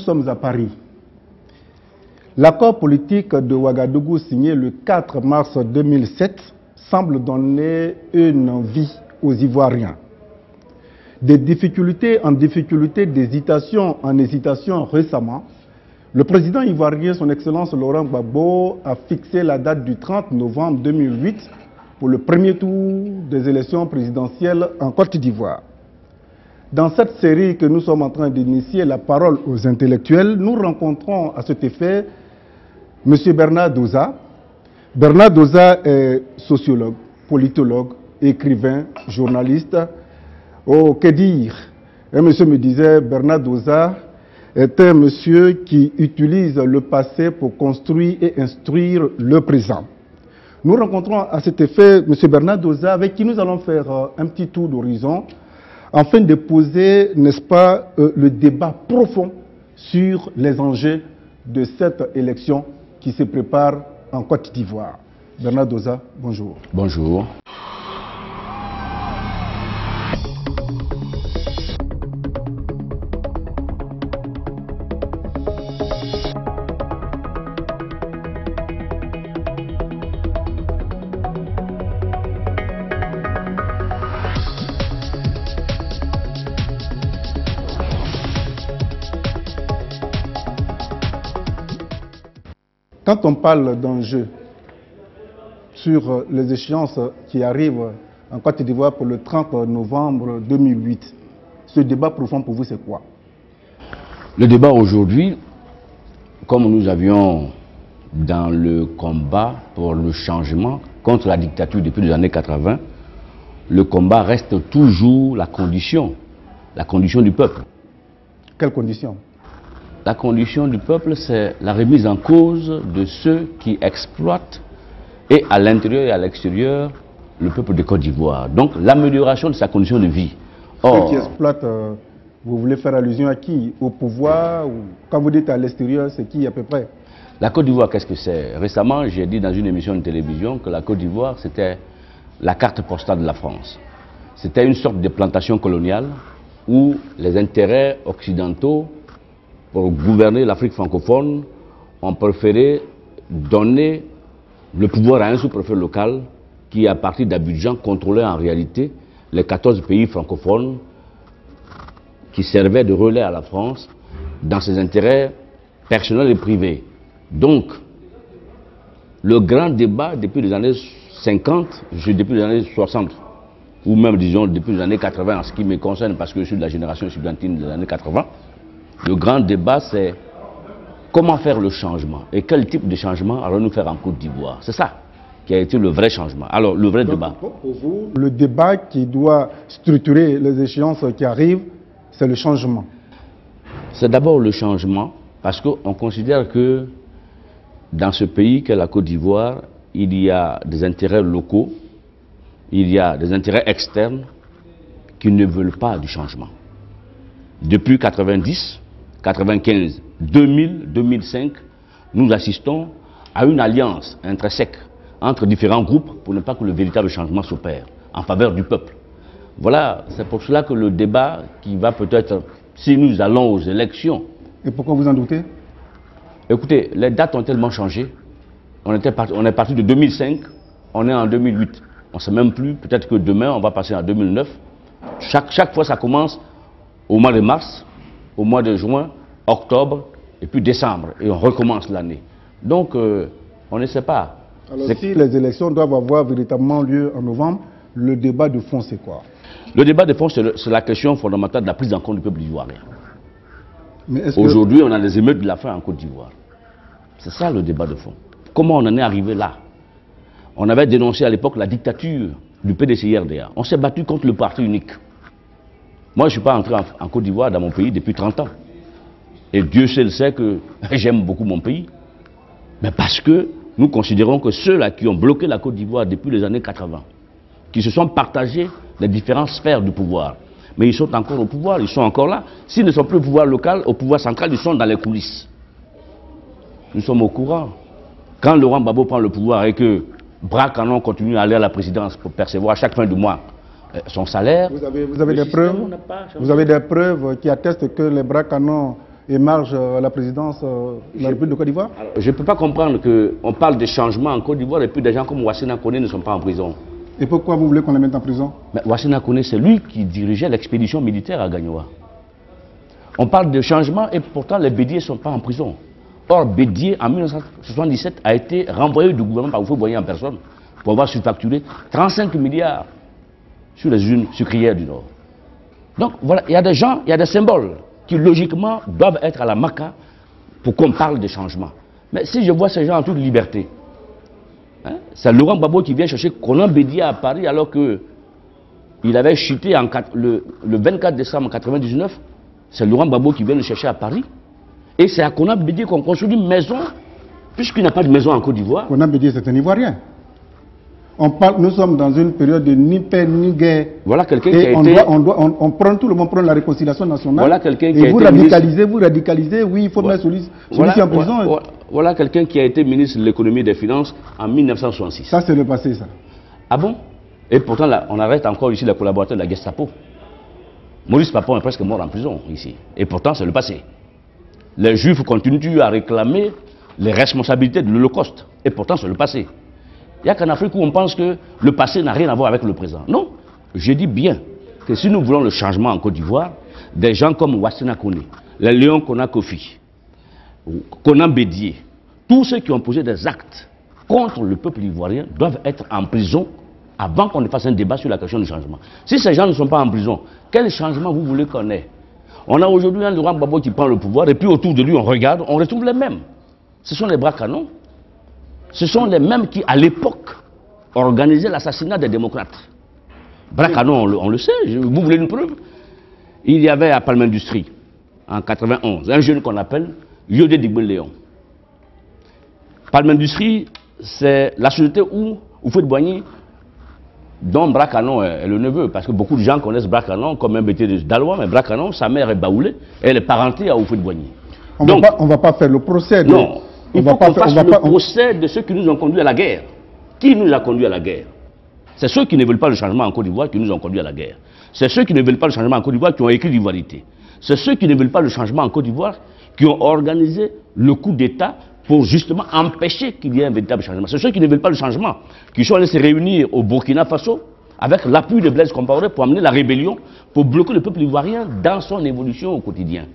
Nous sommes à Paris. L'accord politique de Ouagadougou signé le 4 mars 2007 semble donner une vie aux Ivoiriens. Des difficultés en difficultés, d'hésitation en hésitation récemment, le président ivoirien, son Excellence Laurent Gbagbo, a fixé la date du 30 novembre 2008 pour le premier tour des élections présidentielles en Côte d'Ivoire. Dans cette série que nous sommes en train d'initier, la parole aux intellectuels, nous rencontrons à cet effet M. Bernard Doza. Bernard Doza est sociologue, politologue, écrivain, journaliste. Oh, que dire? Un monsieur me disait, Bernard Doza est un monsieur qui utilise le passé pour construire et instruire le présent. Nous rencontrons à cet effet M. Bernard Doza, avec qui nous allons faire un petit tour d'horizon, afin de poser, n'est-ce pas, le débat profond sur les enjeux de cette élection qui se prépare en Côte d'Ivoire. Bernard Doza, bonjour. Bonjour. Quand on parle d'enjeux sur les échéances qui arrivent en Côte d'Ivoire pour le 30 novembre 2008, ce débat profond pour vous, c'est quoi? Le débat aujourd'hui, comme nous avions dans le combat pour le changement contre la dictature depuis les années 80, le combat reste toujours la condition du peuple. Quelle condition? La condition du peuple, c'est la remise en cause de ceux qui exploitent, et à l'intérieur et à l'extérieur, le peuple de Côte d'Ivoire. Donc l'amélioration de sa condition de vie. Ceux qui exploitent, vous voulez faire allusion à qui? Au pouvoir? Ou quand vous dites à l'extérieur, c'est qui à peu près? La Côte d'Ivoire, qu'est-ce que c'est? Récemment, j'ai dit dans une émission de télévision que la Côte d'Ivoire, c'était la carte postale de la France. C'était une sorte de plantation coloniale où les intérêts occidentaux, pour gouverner l'Afrique francophone, ont préféré donner le pouvoir à un sous-préfet local qui, à partir d'Abidjan, contrôlait en réalité les 14 pays francophones qui servaient de relais à la France dans ses intérêts personnels et privés. Donc, le grand débat depuis les années 50, depuis les années 60, ou même disons depuis les années 80 en ce qui me concerne, parce que je suis de la génération estudiantine des années 80, le grand débat, c'est comment faire le changement et quel type de changement allons-nous faire en Côte d'Ivoire. C'est ça qui a été le vrai changement. Alors, le vrai débat. Pour vous, le débat qui doit structurer les échéances qui arrivent, c'est le changement. C'est d'abord le changement, parce qu'on considère que dans ce pays qu'est la Côte d'Ivoire, il y a des intérêts locaux, il y a des intérêts externes qui ne veulent pas du changement. Depuis 90, 95, 2000, 2005, nous assistons à une alliance intrinsèque entre différents groupes pour ne pas que le véritable changement s'opère en faveur du peuple. Voilà, c'est pour cela que le débat qui va peut-être, si nous allons aux élections... Et pourquoi vous en doutez? Écoutez, les dates ont tellement changé. On est parti de 2005, on est en 2008. On ne sait même plus, peut-être que demain on va passer en 2009. Chaque fois ça commence au mois de mars, au mois de juin, octobre, et puis décembre, et on recommence l'année. Donc, on ne sait pas. Alors, si les élections doivent avoir véritablement lieu en novembre, le débat de fond, c'est quoi? Le débat de fond, c'est la question fondamentale de la prise en compte du peuple ivoirien. Aujourd'hui, on a des émeutes de la faim en Côte d'Ivoire. C'est ça le débat de fond. Comment on en est arrivé là? On avait dénoncé à l'époque la dictature du PDCI-RDA. On s'est battu contre le parti unique. Moi, je ne suis pas entré en Côte d'Ivoire, dans mon pays, depuis 30 ans. Et Dieu seul sait que j'aime beaucoup mon pays. Mais parce que nous considérons que ceux-là qui ont bloqué la Côte d'Ivoire depuis les années 80, qui se sont partagés les différentes sphères du pouvoir, mais ils sont encore au pouvoir, ils sont encore là. S'ils ne sont plus au pouvoir local, au pouvoir central, ils sont dans les coulisses. Nous sommes au courant. Quand Laurent Gbagbo prend le pouvoir et que Bras Canon continue à aller à la présidence pour percevoir à chaque fin de mois son salaire. Vous avez des preuves? Vous avez des preuves qui attestent que les Bras Canon émarge à la présidence de la République de Côte d'Ivoire? Je ne peux pas comprendre qu'on parle de changement en Côte d'Ivoire et puis des gens comme Wassina Koné ne sont pas en prison. Et pourquoi vous voulez qu'on les mette en prison? Mais Wassina Koné, c'est lui qui dirigeait l'expédition militaire à Gagnoa. On parle de changement et pourtant les Bédier ne sont pas en prison. Or, Bédier, en 1977, a été renvoyé du gouvernement par Houphouët-Boigny en personne pour avoir surfacturé 35 milliards sur les usines sucrières du Nord. Donc voilà, il y a des gens, il y a des symboles qui logiquement doivent être à la Maca pour qu'on parle de changement. Mais si je vois ces gens en toute liberté, hein, c'est Laurent Gbagbo qui vient chercher Konan Bédier à Paris alors qu'il avait chuté le 24 décembre 1999, c'est Laurent Gbagbo qui vient le chercher à Paris. Et c'est à Konan Bédier qu'on construit une maison, puisqu'il n'a pas de maison en Côte d'Ivoire. Konan Bédier, c'est un Ivoirien. Nous sommes dans une période de ni paix ni guerre. Voilà quelqu'un qui et a on prend tout le monde prend la réconciliation nationale. Voilà quelqu'un qui et a vous été radicalisez, vous radicalisez. Oui, il faut mettre celui-ci en prison. Voilà quelqu'un qui a été ministre de l'économie et des finances en 1966. Ça, c'est le passé, ça. Ah bon? Et pourtant, là, on arrête encore ici les collaborateurs de la Gestapo. Maurice Papon est presque mort en prison ici. Et pourtant, c'est le passé. Les Juifs continuent à réclamer les responsabilités de l'Holocauste. Et pourtant, c'est le passé. Il n'y a qu'en Afrique où on pense que le passé n'a rien à voir avec le présent. Non, je dis bien que si nous voulons le changement en Côte d'Ivoire, des gens comme Wassina Koné, les Léon Kona Kofi, Konan Bédier, tous ceux qui ont posé des actes contre le peuple ivoirien doivent être en prison avant qu'on ne fasse un débat sur la question du changement. Si ces gens ne sont pas en prison, quel changement vous voulez qu'on ait? On a aujourd'hui un Laurent Gbagbo qui prend le pouvoir et puis autour de lui on regarde, on retrouve les mêmes. Ce sont les bras canons. Ce sont les mêmes qui, à l'époque, organisaient l'assassinat des démocrates. Bras canons, on le sait, vous voulez une preuve? Il y avait à Palme Industrie, en 91, un jeune qu'on appelle Yodé Digbel Léon. Palme Industrie, c'est la société où Houphouët-Boigny, dont Bras Canon est le neveu, parce que beaucoup de gens connaissent Bras Canon comme un bêtier d'Alois, mais Bras Canon, sa mère est baoulée, elle est parentée à Houphouët-Boigny. On ne va pas faire le procès. Non, il faut qu'on fasse le procès de ceux qui nous ont conduits à la guerre. Qui nous a conduits à la guerre? C'est ceux qui ne veulent pas le changement en Côte d'Ivoire qui nous ont conduits à la guerre. C'est ceux qui ne veulent pas le changement en Côte d'Ivoire qui ont écrit l'ivoirité. C'est ceux qui ne veulent pas le changement en Côte d'Ivoire qui ont organisé le coup d'État pour justement empêcher qu'il y ait un véritable changement. C'est ceux qui ne veulent pas le changement, qui sont allés se réunir au Burkina Faso avec l'appui de Blaise Compaoré pour amener la rébellion, pour bloquer le peuple ivoirien dans son évolution au quotidien.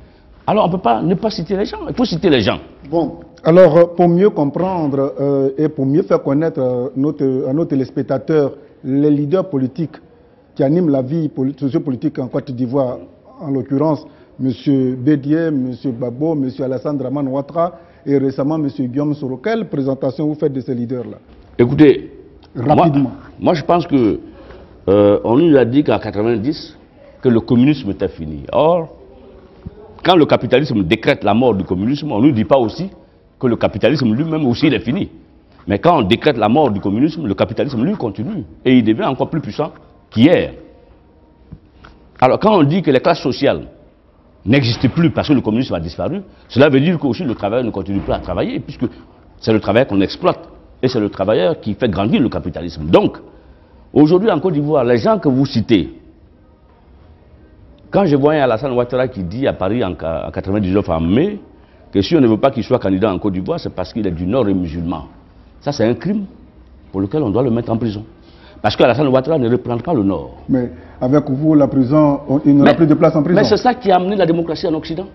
Alors on ne peut pas ne pas citer les gens, il faut citer les gens. Bon, alors pour mieux comprendre et pour mieux faire connaître à nos téléspectateurs les leaders politiques qui animent la vie sociopolitique en Côte d'Ivoire, en l'occurrence M. Bédier, M. Gbagbo, M. Alassane Dramane Ouattara et récemment M. Guillaume Soro. Quelle présentation vous faites de ces leaders-là? Écoutez, rapidement. Moi je pense que on nous a dit qu'en 90 que le communisme était fini. Or, quand le capitalisme décrète la mort du communisme, on ne nous dit pas aussi que le capitalisme lui-même aussi il est fini. Mais quand on décrète la mort du communisme, le capitalisme lui continue et il devient encore plus puissant qu'hier. Alors quand on dit que les classes sociales n'existent plus parce que le communisme a disparu, cela veut dire que aussi le travailleur ne continue plus à travailler puisque c'est le travailleur qu'on exploite et c'est le travailleur qui fait grandir le capitalisme. Donc, aujourd'hui en Côte d'Ivoire, les gens que vous citez, quand je vois un Alassane Ouattara qui dit à Paris en 99 en mai que si on ne veut pas qu'il soit candidat en Côte d'Ivoire, c'est parce qu'il est du Nord et musulman. Ça, c'est un crime pour lequel on doit le mettre en prison. Parce qu'Alassane Ouattara ne reprend pas le Nord. Mais avec vous, la prison, il n'aura plus de place en prison. Mais c'est ça qui a amené la démocratie en Occident.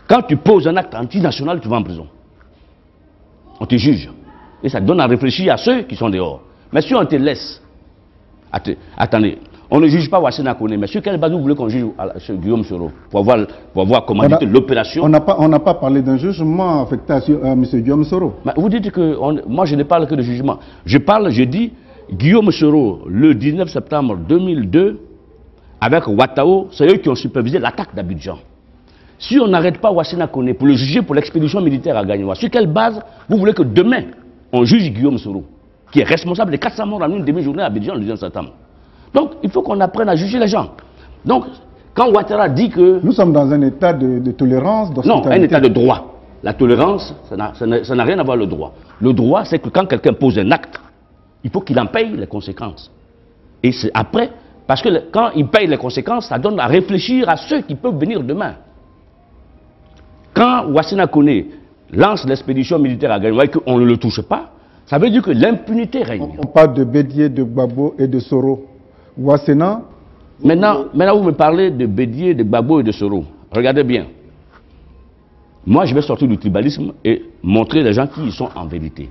Quand tu poses un acte antinational, tu vas en prison. On te juge. Et ça donne à réfléchir à ceux qui sont dehors. Mais si on te laisse... Attendez. On ne juge pas Wassina Koné, mais sur quelle base vous voulez qu'on juge Guillaume Soro pour avoir commandité l'opération? On n'a pas parlé d'un jugement affecté à M. Guillaume Soro. Mais vous dites que moi je ne parle que de jugement. Je dis Guillaume Soro, le 19 septembre 2002, avec Ouattao, c'est eux qui ont supervisé l'attaque d'Abidjan. Si on n'arrête pas Wassina Koné pour le juger pour l'expédition militaire à Gagnoa, sur quelle base vous voulez que demain on juge Guillaume Soro, qui est responsable des 400 morts en une demi-journée à Abidjan le 19 septembre? Donc, il faut qu'on apprenne à juger les gens. Donc, quand Ouattara dit que... Nous sommes dans un état de tolérance, non, un état de droit. La tolérance, ça n'a rien à voir avec le droit. Le droit, c'est que quand quelqu'un pose un acte, il faut qu'il en paye les conséquences. Et c'est après, parce que quand il paye les conséquences, ça donne à réfléchir à ceux qui peuvent venir demain. Quand Wassina Koné lance l'expédition militaire à Gagnoua et qu'on ne le touche pas, ça veut dire que l'impunité règne. On parle de Bédié, de Gbagbo et de Soro. Wassena. Maintenant, vous me parlez de Bédié, de Gbagbo et de Soro. Regardez bien. Moi, je vais sortir du tribalisme et montrer les gens qui y sont en vérité.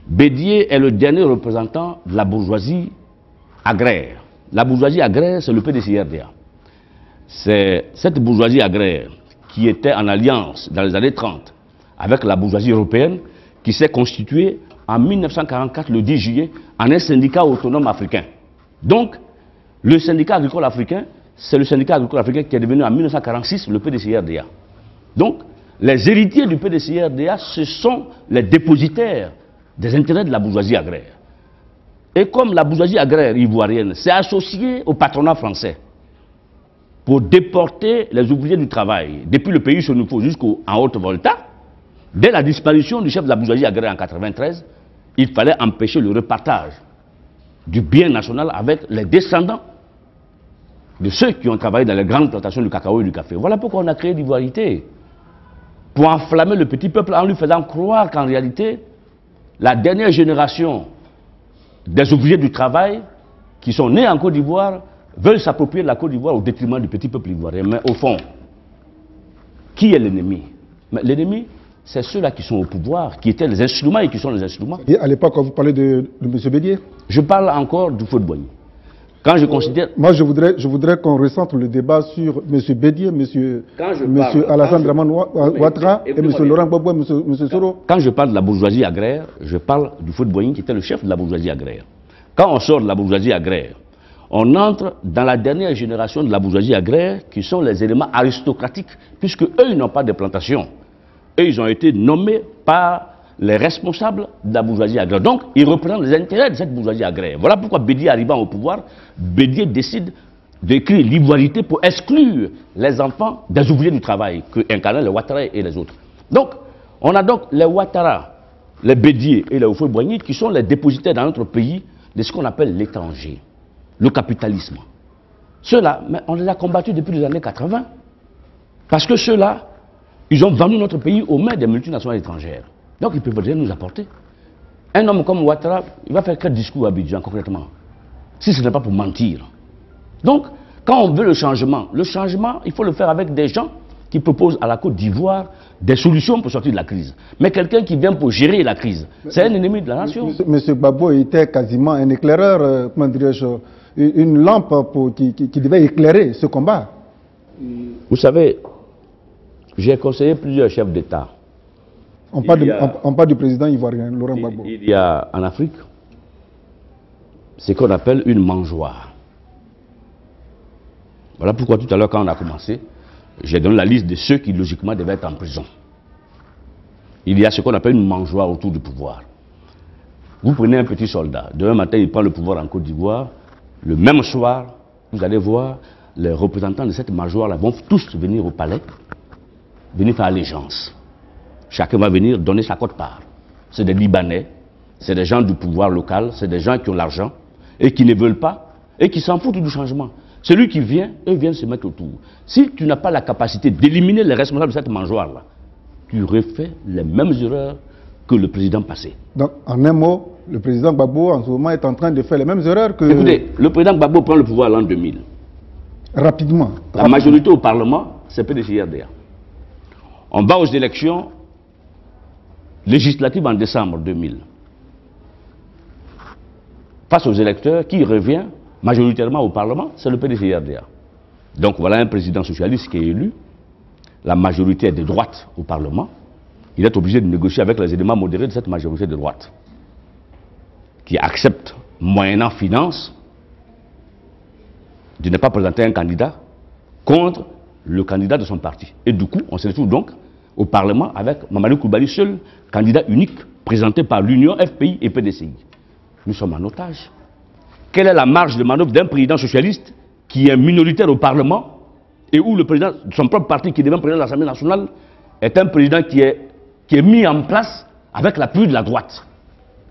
Bédié est le dernier représentant de la bourgeoisie agraire. La bourgeoisie agraire, c'est le PDCRDA. C'est cette bourgeoisie agraire qui était en alliance dans les années 30 avec la bourgeoisie européenne qui s'est constituée en 1944, le 10 juillet, en un syndicat autonome africain. Donc, le syndicat agricole africain, c'est le syndicat agricole africain qui est devenu en 1946 le PDCRDA. Donc, les héritiers du PDCRDA, ce sont les dépositaires des intérêts de la bourgeoisie agraire. Et comme la bourgeoisie agraire ivoirienne s'est associée au patronat français pour déporter les ouvriers du travail depuis le pays Sonufo jusqu'en Haute-Volta, dès la disparition du chef de la bourgeoisie agraire en 1993, il fallait empêcher le repartage du bien national avec les descendants de ceux qui ont travaillé dans les grandes plantations du cacao et du café. Voilà pourquoi on a créé l'ivoirité. Pour enflammer le petit peuple en lui faisant croire qu'en réalité, la dernière génération des ouvriers du travail qui sont nés en Côte d'Ivoire veulent s'approprier de la Côte d'Ivoire au détriment du petit peuple ivoirien. Mais au fond, qui est l'ennemi? L'ennemi, c'est ceux-là qui sont au pouvoir, qui étaient les instruments et qui sont les instruments. Et à l'époque, quand vous parlez de M. Bédié? Je parle encore du feu de Boigny. Quand je considère... Moi, je voudrais qu'on recentre le débat sur M. Bédié, M. Alassane Dramane Ouattara et M. Laurent Gbagbo et M. Soro. Quand je parle de la bourgeoisie agraire, je parle du feu de Boigny qui était le chef de la bourgeoisie agraire. Quand on sort de la bourgeoisie agraire, on entre dans la dernière génération de la bourgeoisie agraire qui sont les éléments aristocratiques, puisque eux, ils n'ont pas de plantation. Eux, ils ont été nommés par les responsables de la bourgeoisie agraire. Donc, ils représentent les intérêts de cette bourgeoisie agraire. Voilà pourquoi Bédié, arrivant au pouvoir, Bédié décide d'écrire l'ivoirité pour exclure les enfants des ouvriers du travail que incarnaient les Ouattara et les autres. Donc, on a donc les Ouattara, les Bédié et les Houphouët-Boigny qui sont les dépositaires dans notre pays de ce qu'on appelle l'étranger, le capitalisme. Ceux-là, on les a combattus depuis les années 80. Parce que ceux-là, ils ont vendu notre pays aux mains des multinationales étrangères. Donc ils ne peuvent rien nous apporter. Un homme comme Ouattara, il va faire quel discours à Abidjan concrètement? Si ce n'est pas pour mentir. Donc, quand on veut le changement, il faut le faire avec des gens qui proposent à la Côte d'Ivoire des solutions pour sortir de la crise. Mais quelqu'un qui vient pour gérer la crise, c'est un ennemi de la nation. Monsieur Gbagbo était quasiment un éclaireur, comment dirais-je, une lampe qui devait éclairer ce combat. Vous savez, j'ai conseillé plusieurs chefs d'État. On parle du président ivoirien, Laurent Gbagbo. Il y a en Afrique ce qu'on appelle une mangeoire. Voilà pourquoi tout à l'heure, quand on a commencé, j'ai donné la liste de ceux qui logiquement devaient être en prison. Il y a ce qu'on appelle une mangeoire autour du pouvoir. Vous prenez un petit soldat, demain matin il prend le pouvoir en Côte d'Ivoire, le même soir, vous allez voir, les représentants de cette mangeoire-là vont tous venir au palais, venir faire allégeance. Chacun va venir donner sa quote-part. C'est des Libanais, c'est des gens du pouvoir local, c'est des gens qui ont l'argent et qui ne veulent pas et qui s'en foutent du changement. Celui qui vient, eux viennent se mettre autour. Si tu n'as pas la capacité d'éliminer les responsables de cette mangeoire-là, tu refais les mêmes erreurs que le président passé. Donc, en un mot, le président Gbagbo en ce moment est en train de faire les mêmes erreurs que... Écoutez, le président Gbagbo prend le pouvoir l'an 2000. Rapidement. La majorité au Parlement, c'est PDCRDA. On va aux élections législatives en décembre 2000. Face aux électeurs, qui revient majoritairement au Parlement, c'est le PDCRDA. Donc voilà un président socialiste qui est élu, la majorité est de droite au Parlement, il est obligé de négocier avec les éléments modérés de cette majorité de droite, qui accepte, moyennant finance, de ne pas présenter un candidat contre le candidat de son parti. Et du coup, on se retrouve donc au Parlement avec Mamadou Koulibaly, seul candidat unique présenté par l'Union, FPI et PDCI. Nous sommes en otage. Quelle est la marge de manœuvre d'un président socialiste qui est minoritaire au Parlement et où le président de son propre parti, qui devient président de l'Assemblée nationale, est un président qui est mis en place avec l'appui de la droite?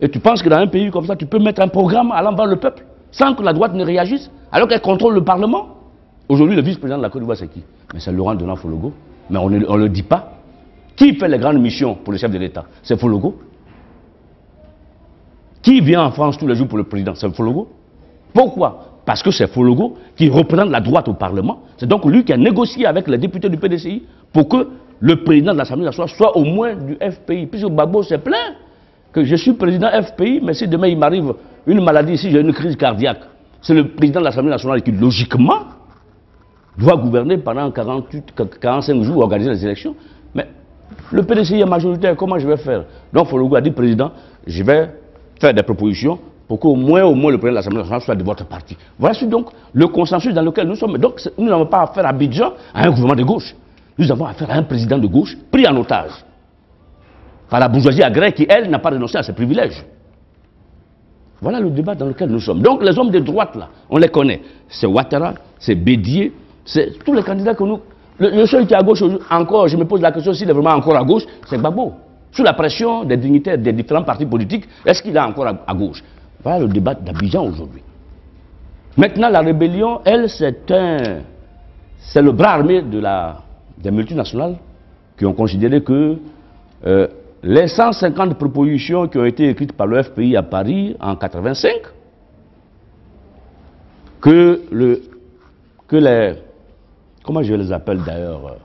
Et tu penses que dans un pays comme ça, tu peux mettre un programme allant vers le peuple sans que la droite ne réagisse, alors qu'elle contrôle le Parlement? Aujourd'hui, le vice-président de la Côte d'Ivoire, c'est qui? Mais c'est Laurent Desnans Fologo. Mais on ne le dit pas. Qui fait les grandes missions pour le chef de l'État? C'est Fologo. Qui vient en France tous les jours pour le président? C'est Fologo. Pourquoi? Parce que c'est Fologo qui représente la droite au Parlement. C'est donc lui qui a négocié avec les députés du PDCI pour que le président de l'Assemblée nationale soit au moins du FPI. Puisque Gbagbo s'est plaint que je suis président FPI, mais si demain il m'arrive une maladie, si j'ai une crise cardiaque, c'est le président de l'Assemblée nationale qui, logiquement, doit gouverner pendant 45 jours, organiser les élections. Mais le PDCI est majoritaire, comment je vais faire? Donc Fologo a dit, président, je vais faire des propositions pour qu'au moins le président de l'Assemblée nationale soit de votre parti. Voilà donc le consensus dans lequel nous sommes. Donc nous n'avons pas affaire à Abidjan à un gouvernement de gauche. Nous avons affaire à un président de gauche pris en otage par la bourgeoisie agraire qui, elle, n'a pas renoncé à ses privilèges. Voilà le débat dans lequel nous sommes. Donc les hommes de droite, là, on les connaît. C'est Ouattara, c'est Bédié, c'est tous les candidats que nous... Le seul qui est à gauche encore, je me pose la question s'il est vraiment encore à gauche, c'est Gbagbo. Sous la pression des dignitaires des différents partis politiques, est-ce qu'il est encore à gauche? Voilà le débat d'Abidjan aujourd'hui. Maintenant, la rébellion, elle, c'est le bras armé des multinationales qui ont considéré que les 150 propositions qui ont été écrites par le FPI à Paris en 1985, que les... Comment je les appelle d'ailleurs?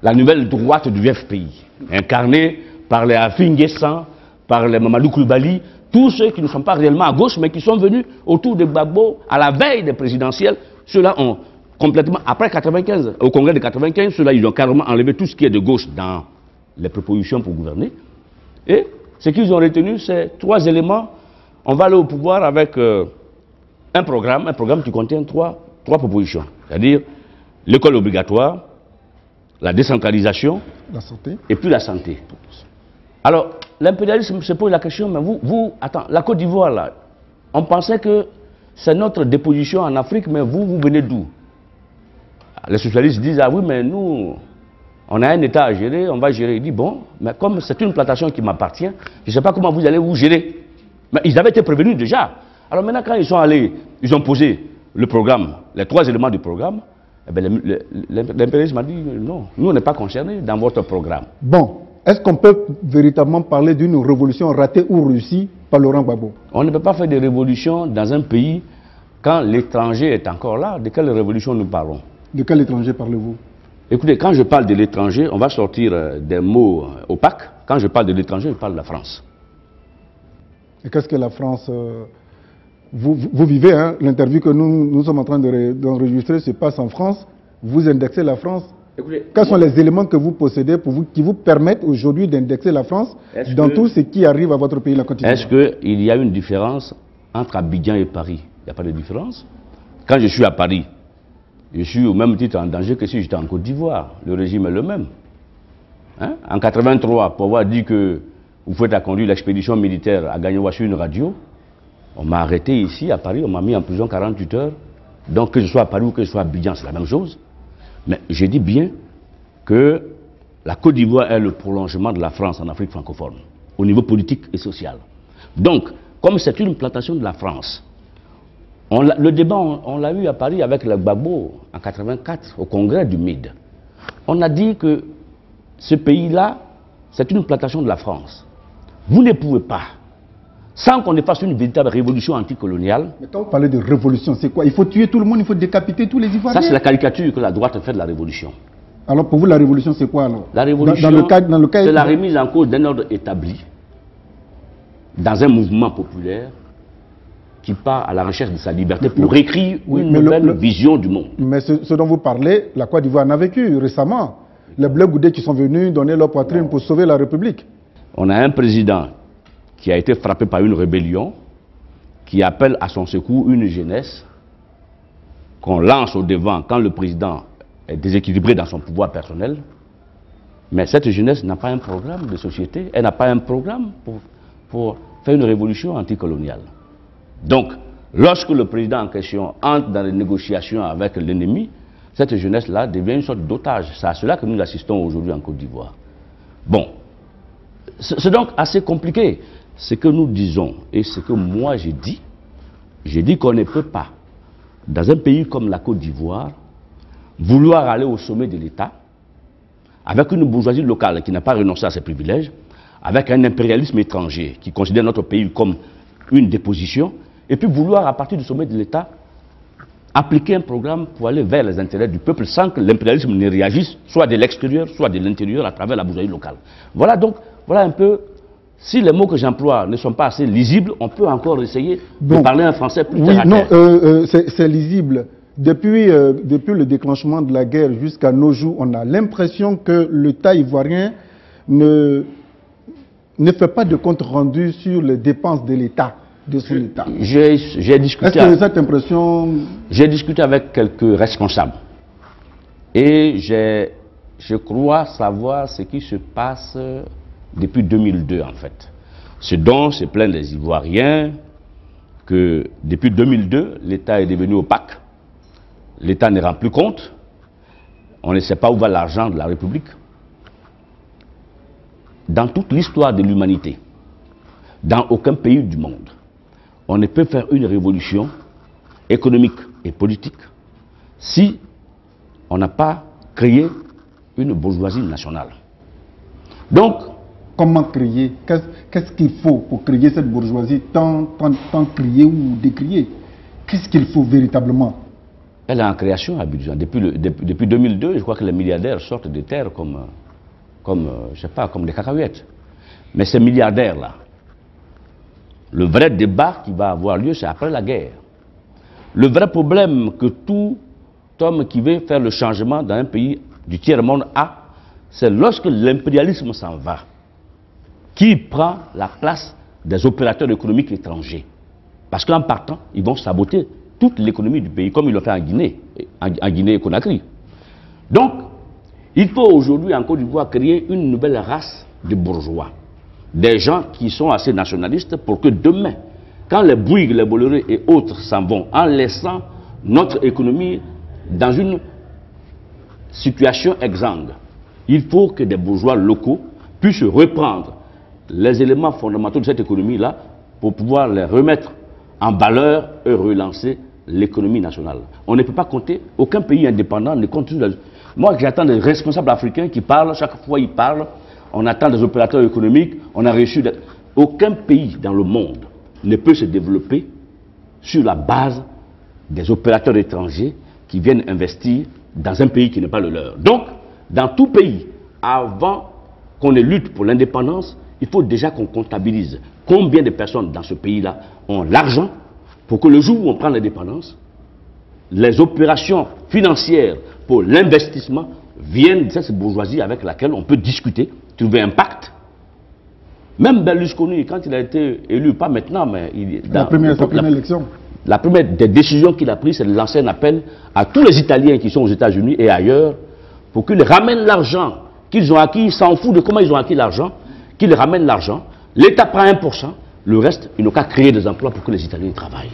La nouvelle droite du FPI, incarnée par les Afin Guessan, par les Mamadou Koulibaly, tous ceux qui ne sont pas réellement à gauche, mais qui sont venus autour de Gbagbo à la veille des présidentielles, ceux-là ont complètement, après 95, au congrès de 95, ceux-là, ils ont carrément enlevé tout ce qui est de gauche dans les propositions pour gouverner. Et ce qu'ils ont retenu, c'est 3 éléments. On va aller au pouvoir avec un programme qui contient trois propositions. C'est-à-dire l'école obligatoire, la décentralisation, la santé. Et puis la santé. Alors, l'impérialisme se pose la question, mais attends, la Côte d'Ivoire, là, on pensait que c'est notre déposition en Afrique, mais vous venez d'où? Les socialistes disent, ah oui, mais nous, on a un État à gérer, on va gérer. Il dit, bon, mais comme c'est une plantation qui m'appartient, je ne sais pas comment vous allez vous gérer. Mais ils avaient été prévenus déjà. Alors maintenant, quand ils sont allés, ils ont posé le programme, les 3 éléments du programme, eh bien, l'impérialisme a dit, non, nous, on n'est pas concernés dans votre programme. Bon. Est-ce qu'on peut véritablement parler d'une révolution ratée ou réussie par Laurent Gbagbo? On ne peut pas faire de révolution dans un pays quand l'étranger est encore là. De quelle révolution nous parlons? De quel étranger parlez-vous? Écoutez, quand je parle de l'étranger, on va sortir des mots opaques. Quand je parle de l'étranger, je parle de la France. Et qu'est-ce que la France... Vous vivez, hein, l'interview que nous sommes en train d'enregistrer se passe en France. Vous indexez la France. Écoutez, quels sont les éléments que vous possédez qui vous permettent aujourd'hui d'indexer la France dans tout ce qui arrive à votre pays, la Côte d'Ivoire? Est-ce qu'il y a une différence entre Abidjan et Paris? Il n'y a pas de différence. Quand je suis à Paris, je suis au même titre en danger que si j'étais en Côte d'Ivoire. Le régime est le même. Hein? En 1983, pour avoir dit que vous faites conduire l'expédition militaire à Gagnoua sur une radio, on m'a arrêté ici à Paris, on m'a mis en prison 48 heures. Donc que je sois à Paris ou que je sois à Abidjan, c'est la même chose. Mais je dis bien que la Côte d'Ivoire est le prolongement de la France en Afrique francophone, au niveau politique et social. Donc, comme c'est une plantation de la France, le débat, on l'a eu à Paris avec le Gbagbo en 1984, au congrès du MID. On a dit que ce pays-là, c'est une plantation de la France. Vous ne pouvez pas, sans qu'on ne fasse une véritable révolution anticoloniale. Mais quand vous parlez de révolution, c'est quoi? Il faut tuer tout le monde, il faut décapiter tous les Ivoiriens? Ça, c'est la caricature que la droite fait de la révolution. Alors pour vous, la révolution, c'est quoi alors? La révolution, c'est la remise en cause d'un ordre établi dans un mouvement populaire qui part à la recherche de sa liberté pour écrire une nouvelle vision du monde. Mais ce dont vous parlez, la Côte d'Ivoire en a vécu récemment. Les Bleu Goudé qui sont venus donner leur poitrine pour sauver la République. On a un président qui a été frappé par une rébellion, qui appelle à son secours une jeunesse qu'on lance au devant quand le président est déséquilibré dans son pouvoir personnel. Mais cette jeunesse n'a pas un programme de société, elle n'a pas un programme pour faire une révolution anticoloniale. Donc, lorsque le président en question entre dans les négociations avec l'ennemi, cette jeunesse-là devient une sorte d'otage. C'est à cela que nous assistons aujourd'hui en Côte d'Ivoire. Bon, c'est donc assez compliqué. Ce que nous disons et ce que moi j'ai dit qu'on ne peut pas, dans un pays comme la Côte d'Ivoire, vouloir aller au sommet de l'État avec une bourgeoisie locale qui n'a pas renoncé à ses privilèges, avec un impérialisme étranger qui considère notre pays comme une déposition, et puis vouloir, à partir du sommet de l'État, appliquer un programme pour aller vers les intérêts du peuple sans que l'impérialisme ne réagisse, soit de l'extérieur, soit de l'intérieur, à travers la bourgeoisie locale. Voilà donc, voilà un peu, si les mots que j'emploie ne sont pas assez lisibles, on peut encore essayer de parler un français plus terre à terre. Non, c'est lisible. Depuis le déclenchement de la guerre jusqu'à nos jours, on a l'impression que l'État ivoirien ne fait pas de compte rendu sur les dépenses de l'État, de son État. J'ai discuté. Est-ce que cette impression... J'ai discuté avec quelques responsables et je crois savoir ce qui se passe depuis 2002 en fait. Ce dont se plaignent les Ivoiriens, que depuis 2002, l'État est devenu opaque, l'État ne rend plus compte, on ne sait pas où va l'argent de la République. Dans toute l'histoire de l'humanité, dans aucun pays du monde, on ne peut faire une révolution économique et politique si on n'a pas créé une bourgeoisie nationale. Donc, comment créer? Qu'est-ce qu'il faut pour créer cette bourgeoisie tant criée ou décriée? Qu'est-ce qu'il faut véritablement? Elle est en création à Abidjan. Depuis 2002, je crois que les milliardaires sortent des terres comme je sais pas, comme des cacahuètes. Mais ces milliardaires-là, le vrai débat qui va avoir lieu, c'est après la guerre. Le vrai problème que tout homme qui veut faire le changement dans un pays du tiers-monde a, c'est lorsque l'impérialisme s'en va, qui prend la place des opérateurs économiques étrangers. Parce qu'en partant, ils vont saboter toute l'économie du pays, comme ils l'ont fait en Guinée et Conakry. Donc, il faut aujourd'hui en Côte d'Ivoire créer une nouvelle race de bourgeois. Des gens qui sont assez nationalistes pour que demain, quand les Bouygues, les Bolloré et autres s'en vont, en laissant notre économie dans une situation exsangue, il faut que des bourgeois locaux puissent reprendre les éléments fondamentaux de cette économie-là pour pouvoir les remettre en valeur et relancer l'économie nationale. On ne peut pas compter, aucun pays indépendant ne compte sur... Moi, j'attends des responsables africains qui parlent, chaque fois ils parlent, on attend des opérateurs économiques, on a reçu... Aucun pays dans le monde ne peut se développer sur la base des opérateurs étrangers qui viennent investir dans un pays qui n'est pas le leur. Donc, dans tout pays, avant qu'on ait lutte pour l'indépendance, il faut déjà qu'on comptabilise combien de personnes dans ce pays-là ont l'argent pour que le jour où on prend l'indépendance, les opérations financières pour l'investissement viennent de cette bourgeoisie avec laquelle on peut discuter, trouver un pacte. Même Berlusconi, quand il a été élu, pas maintenant, mais sa première élection. La première des décisions qu'il a prises, c'est de lancer un appel à tous les Italiens qui sont aux États-Unis et ailleurs pour qu'ils ramènent l'argent qu'ils ont acquis. Ils s'en foutent de comment ils ont acquis l'argent, qu'ils ramènent l'argent. L'État prend 1%, le reste, il n'a qu'à créer des emplois pour que les Italiens travaillent.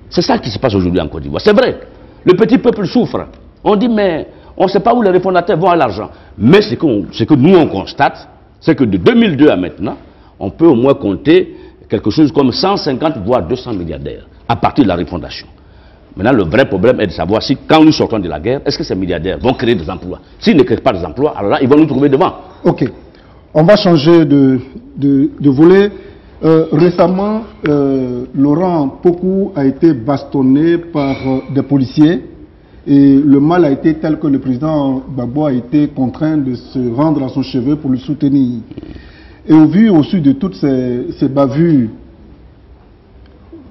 C'est ça qui se passe aujourd'hui en Côte d'Ivoire. C'est vrai, le petit peuple souffre. On dit, mais on ne sait pas où les fondateurs vont à l'argent. Mais ce que nous on constate, c'est que de 2002 à maintenant, on peut au moins compter quelque chose comme 150 voire 200 milliardaires à partir de la refondation. Maintenant, le vrai problème est de savoir si, quand nous sortons de la guerre, est-ce que ces milliardaires vont créer des emplois? S'ils ne créent pas des emplois, alors là, ils vont nous trouver devant. Ok. On va changer de volet. Récemment, Laurent Pokou a été bastonné par des policiers et le mal a été tel que le président Gbagbo a été contraint de se rendre à son chevet pour le soutenir. Et au vu aussi de toutes ces bavures,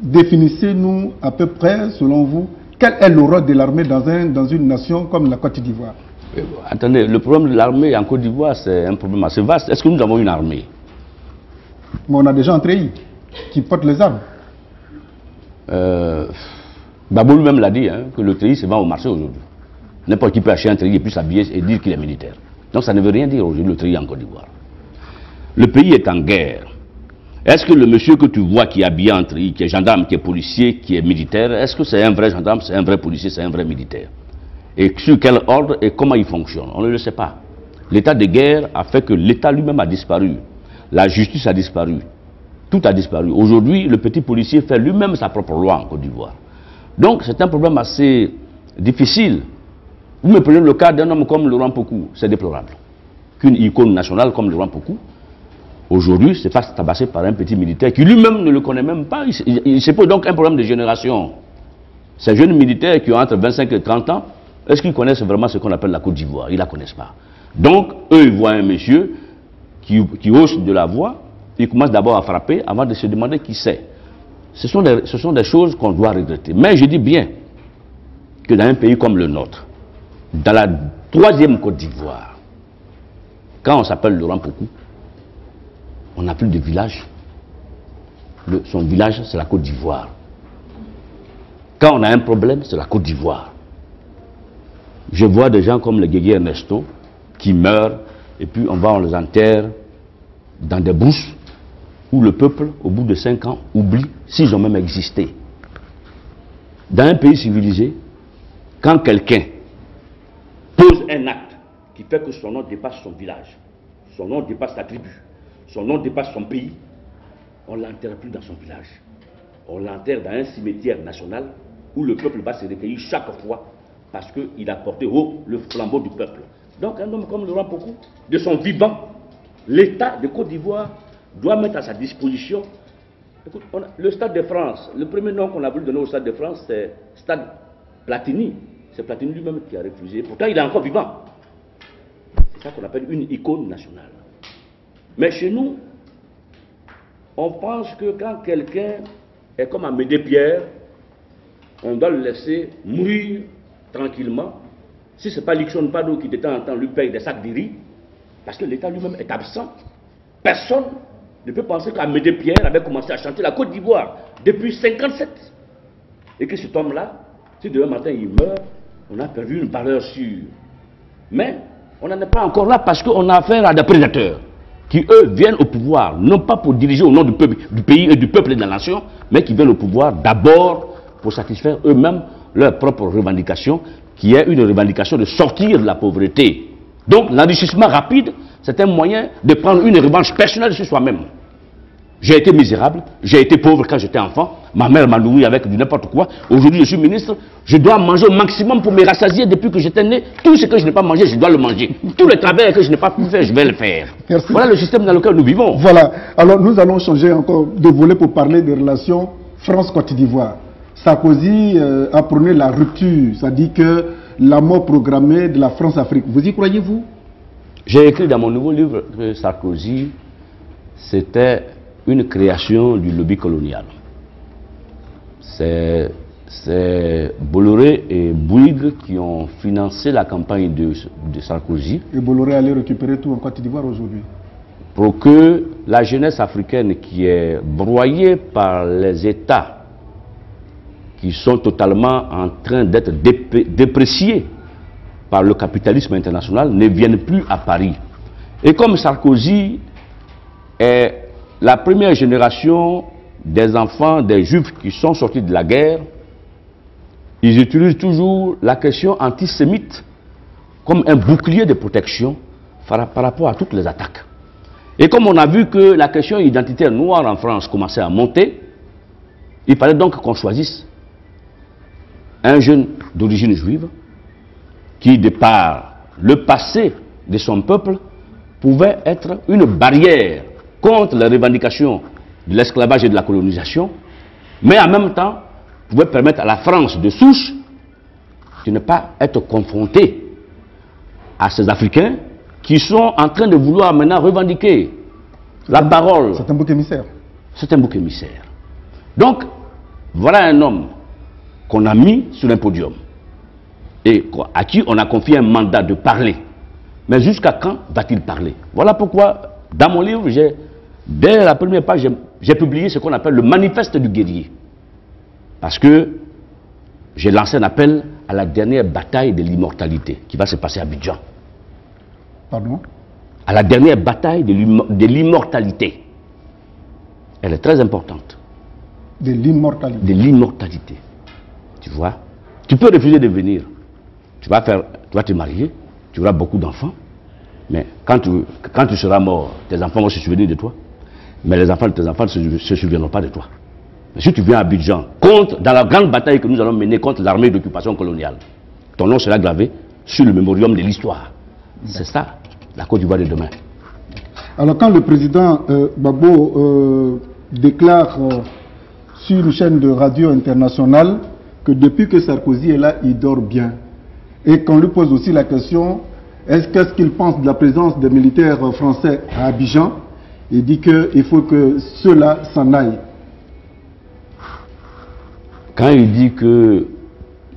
définissez-nous à peu près, selon vous, quel est le rôle de l'armée dans une nation comme la Côte d'Ivoire? Attendez, le problème de l'armée en Côte d'Ivoire, c'est un problème assez vaste. Est-ce que nous avons une armée? Mais on a des gens en treillis qui portent les armes. Gbagbo lui-même l'a dit, hein, que le treillis se vend au marché aujourd'hui. N'importe qui peut acheter un treillis et puis s'habiller et dire qu'il est militaire. Donc ça ne veut rien dire aujourd'hui, le treillis en Côte d'Ivoire. Le pays est en guerre. Est-ce que le monsieur que tu vois qui est habillé en treillis, qui est gendarme, qui est policier, qui est militaire, est-ce que c'est un vrai gendarme, c'est un vrai policier, c'est un vrai militaire? Et sur quel ordre et comment il fonctionne? On ne le sait pas. L'état de guerre a fait que l'État lui-même a disparu. La justice a disparu. Tout a disparu. Aujourd'hui, le petit policier fait lui-même sa propre loi en Côte d'Ivoire. Donc, c'est un problème assez difficile. Vous me prenez le cas d'un homme comme Laurent Pokou, c'est déplorable. qu'une icône nationale comme le roi Mpoko, aujourd'hui, se fasse tabasser par un petit militaire qui lui-même ne le connaît même pas. Il se pose donc un problème de génération. Ces jeunes militaires qui ont entre 25 et 30 ans, est-ce qu'ils connaissent vraiment ce qu'on appelle la Côte d'Ivoire? Ils ne la connaissent pas. Donc, eux, ils voient un monsieur qui hausse de la voix, ils commencent d'abord à frapper avant de se demander qui c'est. Ce sont des choses qu'on doit regretter. Mais je dis bien que dans un pays comme le nôtre, dans la 3e Côte d'Ivoire, quand on s'appelle Laurent Mpoko, on n'a plus de village. Son village, c'est la Côte d'Ivoire. Quand on a un problème, c'est la Côte d'Ivoire. Je vois des gens comme le Guégué Ernesto qui meurent et puis on les enterre dans des brousses où le peuple, au bout de 5 ans, oublie s'ils ont même existé. Dans un pays civilisé, quand quelqu'un pose un acte qui fait que son nom dépasse son village, son nom dépasse sa tribu, son nom dépasse son pays, on ne l'enterre plus dans son village. On l'enterre dans un cimetière national où le peuple va se recueillir chaque fois parce qu'il a porté haut le flambeau du peuple. Donc un homme comme Laurent Mpoko, de son vivant, l'État de Côte d'Ivoire doit mettre à sa disposition. Écoute, le Stade de France, le premier nom qu'on a voulu donner au Stade de France, c'est Stade Platini. C'est Platini lui-même qui a refusé. Pourtant, il est encore vivant. C'est ça qu'on appelle une icône nationale. Mais chez nous, on pense que quand quelqu'un est comme Amédée Pierre, on doit le laisser mourir tranquillement. Si ce n'est pas Lixon Pado qui de temps en temps lui paye des sacs de riz, parce que l'État lui-même est absent, personne ne peut penser qu'Amédée Pierre avait commencé à chanter la Côte d'Ivoire depuis 1957. Et que cet homme-là, si demain matin il meurt, on a perdu une valeur sûre. Mais on n'en est pas encore là parce qu'on a affaire à des prédateurs qui, eux, viennent au pouvoir, non pas pour diriger au nom du pays et du peuple et de la nation, mais qui viennent au pouvoir d'abord pour satisfaire eux-mêmes leurs propres revendications, qui est une revendication de sortir de la pauvreté. Donc l'enrichissement rapide, c'est un moyen de prendre une revanche personnelle sur soi-même. J'ai été misérable, j'ai été pauvre quand j'étais enfant, ma mère m'a nourri avec du n'importe quoi, aujourd'hui je suis ministre, je dois manger au maximum pour me rassasier depuis que j'étais né, tout ce que je n'ai pas mangé, je dois le manger, tout le travail que je n'ai pas pu faire, je vais le faire. Merci. Voilà le système dans lequel nous vivons. Voilà, alors nous allons changer encore de volet pour parler des relations France-Côte d'Ivoire. Sarkozy a prôné la rupture, c'est-à-dire que la mort programmée de la France-Afrique. Vous y croyez-vous? J'ai écrit dans mon nouveau livre que Sarkozy, c'était une création du lobby colonial. C'est Bolloré et Bouygues qui ont financé la campagne de Sarkozy. Et Bolloré allait récupérer tout en Côte d'Ivoire aujourd'hui. Pour que la jeunesse africaine qui est broyée par les États qui sont totalement en train d'être dépréciés par le capitalisme international ne viennent plus à Paris. Et comme Sarkozy est la première génération des enfants des Juifs qui sont sortis de la guerre, ils utilisent toujours la question antisémite comme un bouclier de protection par rapport à toutes les attaques. Et comme on a vu que la question identitaire noire en France commençait à monter, il fallait donc qu'on choisisse un jeune d'origine juive qui, de par le passé de son peuple, pouvait être une barrière contre les revendications de l'esclavage et de la colonisation, mais en même temps pouvait permettre à la France de souche de ne pas être confrontée à ces Africains qui sont en train de vouloir maintenant revendiquer la parole. C'est un bouc émissaire. C'est un bouc émissaire. Donc, voilà un homme qu'on a mis sur un podium et à qui on a confié un mandat de parler. Mais jusqu'à quand va-t-il parler? Voilà pourquoi, dans mon livre, dès la première page, j'ai publié ce qu'on appelle le manifeste du guerrier. Parce que j'ai lancé un appel à la dernière bataille de l'immortalité qui va se passer à Abidjan. Pardon? À la dernière bataille de l'immortalité. Elle est très importante. De l'immortalité? De l'immortalité. Tu vois? Tu peux refuser de venir. Tu vas te marier, tu auras beaucoup d'enfants, mais quand tu seras mort, tes enfants vont se souvenir de toi. Mais les enfants de tes enfants ne se souviendront pas de toi. Mais si tu viens à Abidjan, dans la grande bataille que nous allons mener contre l'armée d'occupation coloniale, ton nom sera gravé sur le mémorium de l'histoire. C'est ça la Côte d'Ivoire de demain. Alors quand le président Gbagbo déclare sur une chaîne de radio internationale que depuis que Sarkozy est là, il dort bien, et qu'on lui pose aussi la question, qu'est-ce qu'il pense de la présence des militaires français à Abidjan, il dit qu'il faut que ceux-là s'en aillent. Quand il dit que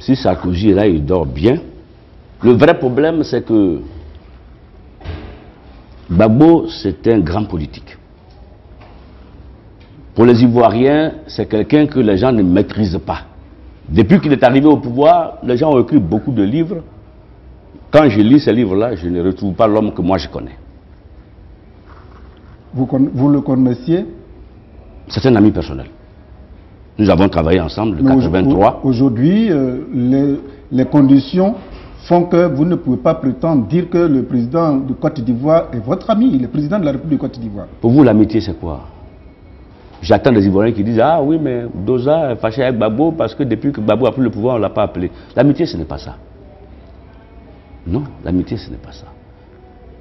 si Sarkozy est là, il dort bien, le vrai problème c'est que Gbagbo c'est un grand politique. Pour les Ivoiriens, c'est quelqu'un que les gens ne maîtrisent pas. Depuis qu'il est arrivé au pouvoir, les gens ont écrit beaucoup de livres. Quand je lis ces livres-là, je ne retrouve pas l'homme que moi je connais. Vous le connaissiez? C'est un ami personnel. Nous avons travaillé ensemble de 1983. Aujourd'hui, les conditions font que vous ne pouvez pas prétendre dire que le président de Côte d'Ivoire est votre ami, le président de la République de Côte d'Ivoire. Pour vous, l'amitié, c'est quoi? J'attends des Ivoiriens qui disent « Ah oui, mais Doza est fâché avec Gbagbo parce que depuis que Gbagbo a pris le pouvoir, on ne l'a pas appelé. » L'amitié, ce n'est pas ça. Non, l'amitié, ce n'est pas ça.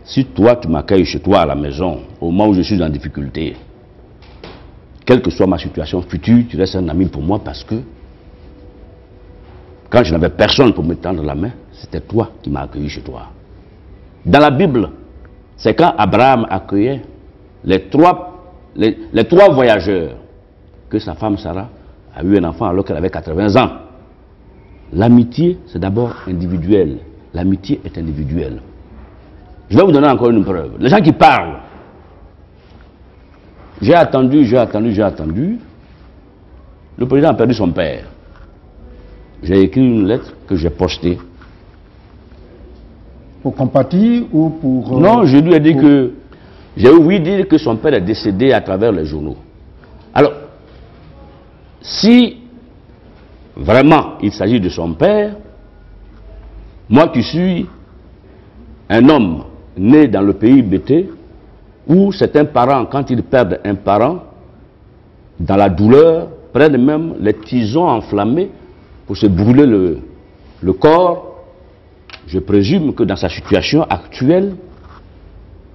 Si toi, tu m'accueilles chez toi à la maison, au moment où je suis en difficulté, quelle que soit ma situation future, tu restes un ami pour moi parce que quand je n'avais personne pour me tendre la main, c'était toi qui m'as accueilli chez toi. Dans la Bible, c'est quand Abraham accueillait les trois voyageurs que sa femme Sarah a eu un enfant alors qu'elle avait 80 ans. L'amitié, c'est d'abord individuel. L'amitié est individuelle. Je vais vous donner encore une preuve. Les gens qui parlent. J'ai attendu. Le président a perdu son père. J'ai écrit une lettre que j'ai postée. Pour compatir ou pour... Non, je lui ai dit que... J'ai oublié de dire que son père est décédé à travers les journaux. Alors, si vraiment il s'agit de son père, moi qui suis un homme né dans le pays bêté, où certains parents, quand ils perdent un parent, dans la douleur, prennent même les tisons enflammés pour se brûler le corps, je présume que dans sa situation actuelle,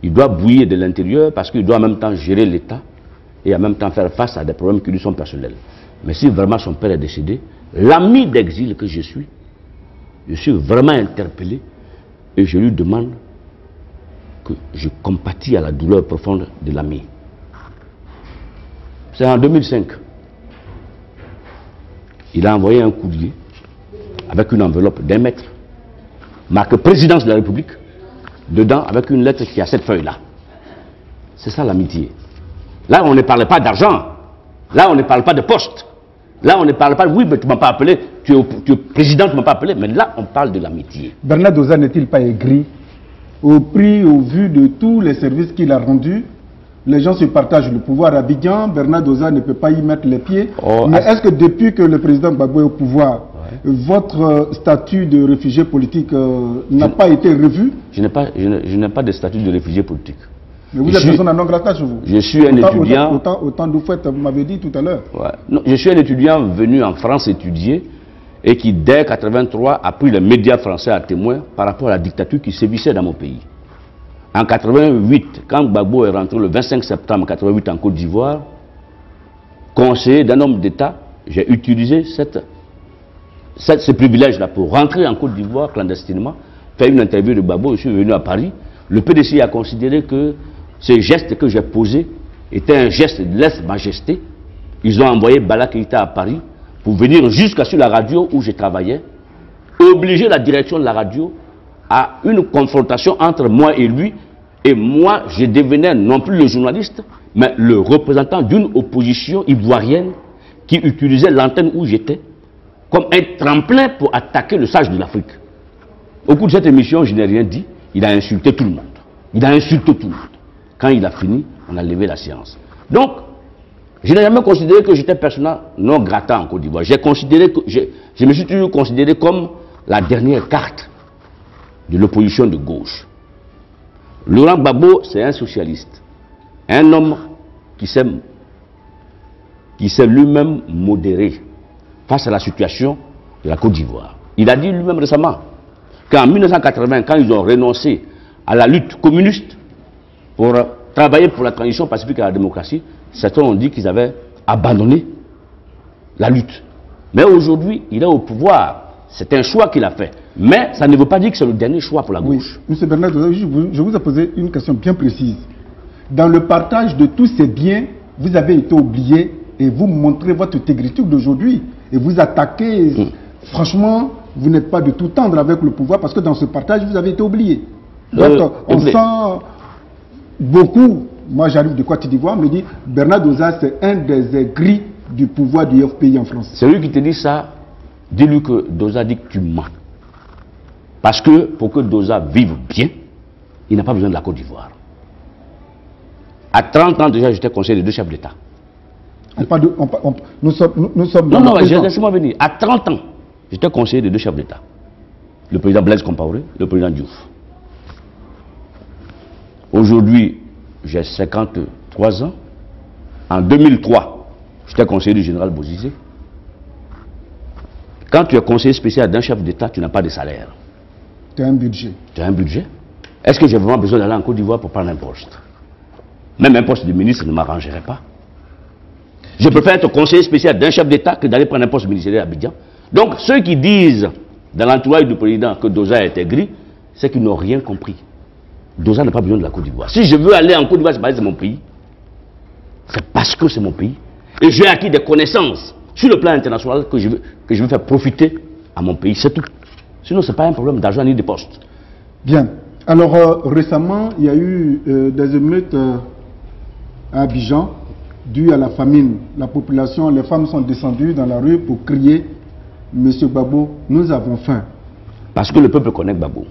il doit bouillir de l'intérieur parce qu'il doit en même temps gérer l'État et en même temps faire face à des problèmes qui lui sont personnels. Mais si vraiment son père est décédé, l'ami d'exil que je suis vraiment interpellé et je lui demande que je compatis à la douleur profonde de l'ami. C'est en 2005. Il a envoyé un courrier avec une enveloppe d'1 mètre, marqué présidence de la République, dedans avec une lettre qui a cette feuille-là. C'est ça l'amitié. Là, on ne parle pas d'argent. Là, on ne parle pas de poste. Là, on ne parle pas, oui, mais tu ne m'as pas appelé, tu es président, tu ne m'as pas appelé. Mais là, on parle de l'amitié. Bernard Doza n'est-il pas aigri au vu de tous les services qu'il a rendus? Les gens se partagent le pouvoir à Abidjan, Bernard Doza ne peut pas y mettre les pieds. Mais est-ce que depuis que le président Gbagbo est au pouvoir, votre statut de réfugié politique n'a pas été revu? Je n'ai pas de statut de réfugié politique. Mais vous êtes personne non grata chez vous. Je suis un étudiant... Autant d'où vous m'avez dit tout à l'heure. Non, je suis un étudiant venu en France étudier et qui, dès 1983, a pris les médias français à témoin par rapport à la dictature qui sévissait dans mon pays. En 1988, quand Gbagbo est rentré le 25 septembre 1988 en Côte d'Ivoire, conseiller d'un homme d'État, j'ai utilisé ce privilège-là pour rentrer en Côte d'Ivoire clandestinement, faire une interview de Gbagbo. Je suis venu à Paris. Le PDC a considéré que ce geste que j'ai posé était un geste de lèse-majesté. Ils ont envoyé Bala Keïta à Paris pour venir jusqu'à sur la radio où je travaillais, obliger la direction de la radio à une confrontation entre moi et lui. Et moi, je devenais non plus le journaliste, mais le représentant d'une opposition ivoirienne qui utilisait l'antenne où j'étais comme un tremplin pour attaquer le sage de l'Afrique. Au cours de cette émission, je n'ai rien dit. Il a insulté tout le monde. Il a insulté tout le monde. Quand il a fini, on a levé la séance. Donc, je n'ai jamais considéré que j'étais persona non grata en Côte d'Ivoire. Je me suis toujours considéré comme la dernière carte de l'opposition de gauche. Laurent Gbagbo, c'est un socialiste. Un homme qui s'est lui-même modéré face à la situation de la Côte d'Ivoire. Il a dit lui-même récemment qu'en 1980, quand ils ont renoncé à la lutte communiste pour travailler pour la transition pacifique à la démocratie, certains ont dit qu'ils avaient abandonné la lutte. Mais aujourd'hui, il est au pouvoir. C'est un choix qu'il a fait. Mais ça ne veut pas dire que c'est le dernier choix pour la gauche. Oui. M. Bernard Doza, je vous ai posé une question bien précise. Dans le partage de tous ces biens, vous avez été oublié et vous montrez votre intégrité d'aujourd'hui. Et vous attaquez. Franchement, vous n'êtes pas du tout tendre avec le pouvoir parce que dans ce partage, vous avez été oublié. Donc, on sent beaucoup. Moi, j'arrive de Côte d'Ivoire, me dit Bernard Doza, c'est un des aigris du pouvoir du FPI en France. C'est lui qui te dit ça. Dis-lui que Doza dit que tu mens. Parce que pour que Doza vive bien, il n'a pas besoin de la Côte d'Ivoire. À 30 ans déjà, j'étais conseiller de 2 chefs d'État. Nous sommes non, laissez-moi venir. À 30 ans, j'étais conseiller de 2 chefs d'État. Le président Blaise Compaoré, le président Diouf. Aujourd'hui, j'ai 53 ans. En 2003, j'étais conseiller du général Bozizé. Quand tu es conseiller spécial d'un chef d'État, tu n'as pas de salaire. Tu as un budget. Tu as un budget. Est-ce que j'ai vraiment besoin d'aller en Côte d'Ivoire pour prendre un poste? Même un poste de ministre ne m'arrangerait pas. Je préfère être conseiller spécial d'un chef d'État que d'aller prendre un poste ministériel à Abidjan. Donc, ceux qui disent dans l'entourage du président que Doza est aigri, c'est qu'ils n'ont rien compris. Doza n'a pas besoin de la Côte d'Ivoire. Si je veux aller en Côte d'Ivoire, c'est parce que c'est mon pays. C'est parce que c'est mon pays. Et j'ai acquis des connaissances sur le plan international que je veux faire profiter à mon pays, c'est tout. Sinon, ce n'est pas un problème d'argent ni de poste. Bien. Alors, récemment, il y a eu des émeutes à Abidjan dues à la famine. La population, les femmes sont descendues dans la rue pour crier « Monsieur Gbagbo, nous avons faim ». Parce que le peuple connaît Gbagbo.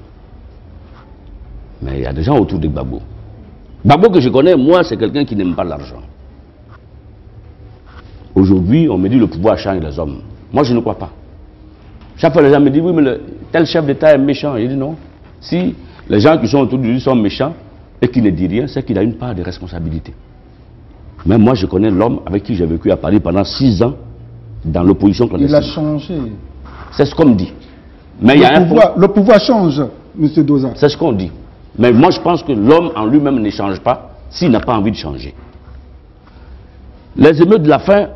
Mais il y a des gens autour de Gbagbo. Gbagbo que je connais, moi, c'est quelqu'un qui n'aime pas l'argent. Aujourd'hui, on me dit le pouvoir change les hommes. Moi, je ne crois pas. Chaque fois, les gens me disent, oui, mais tel chef d'État est méchant. Je dis non. Si les gens qui sont autour de lui sont méchants et qui ne disent rien, c'est qu'il a une part de responsabilité. Mais moi, je connais l'homme avec qui j'ai vécu à Paris pendant 6 ans dans l'opposition clandestine. Il a changé. C'est ce qu'on me dit. Mais le pouvoir change, M. Doza. C'est ce qu'on dit. Mais moi, je pense que l'homme en lui-même ne change pas s'il n'a pas envie de changer. Les émeutes de la faim,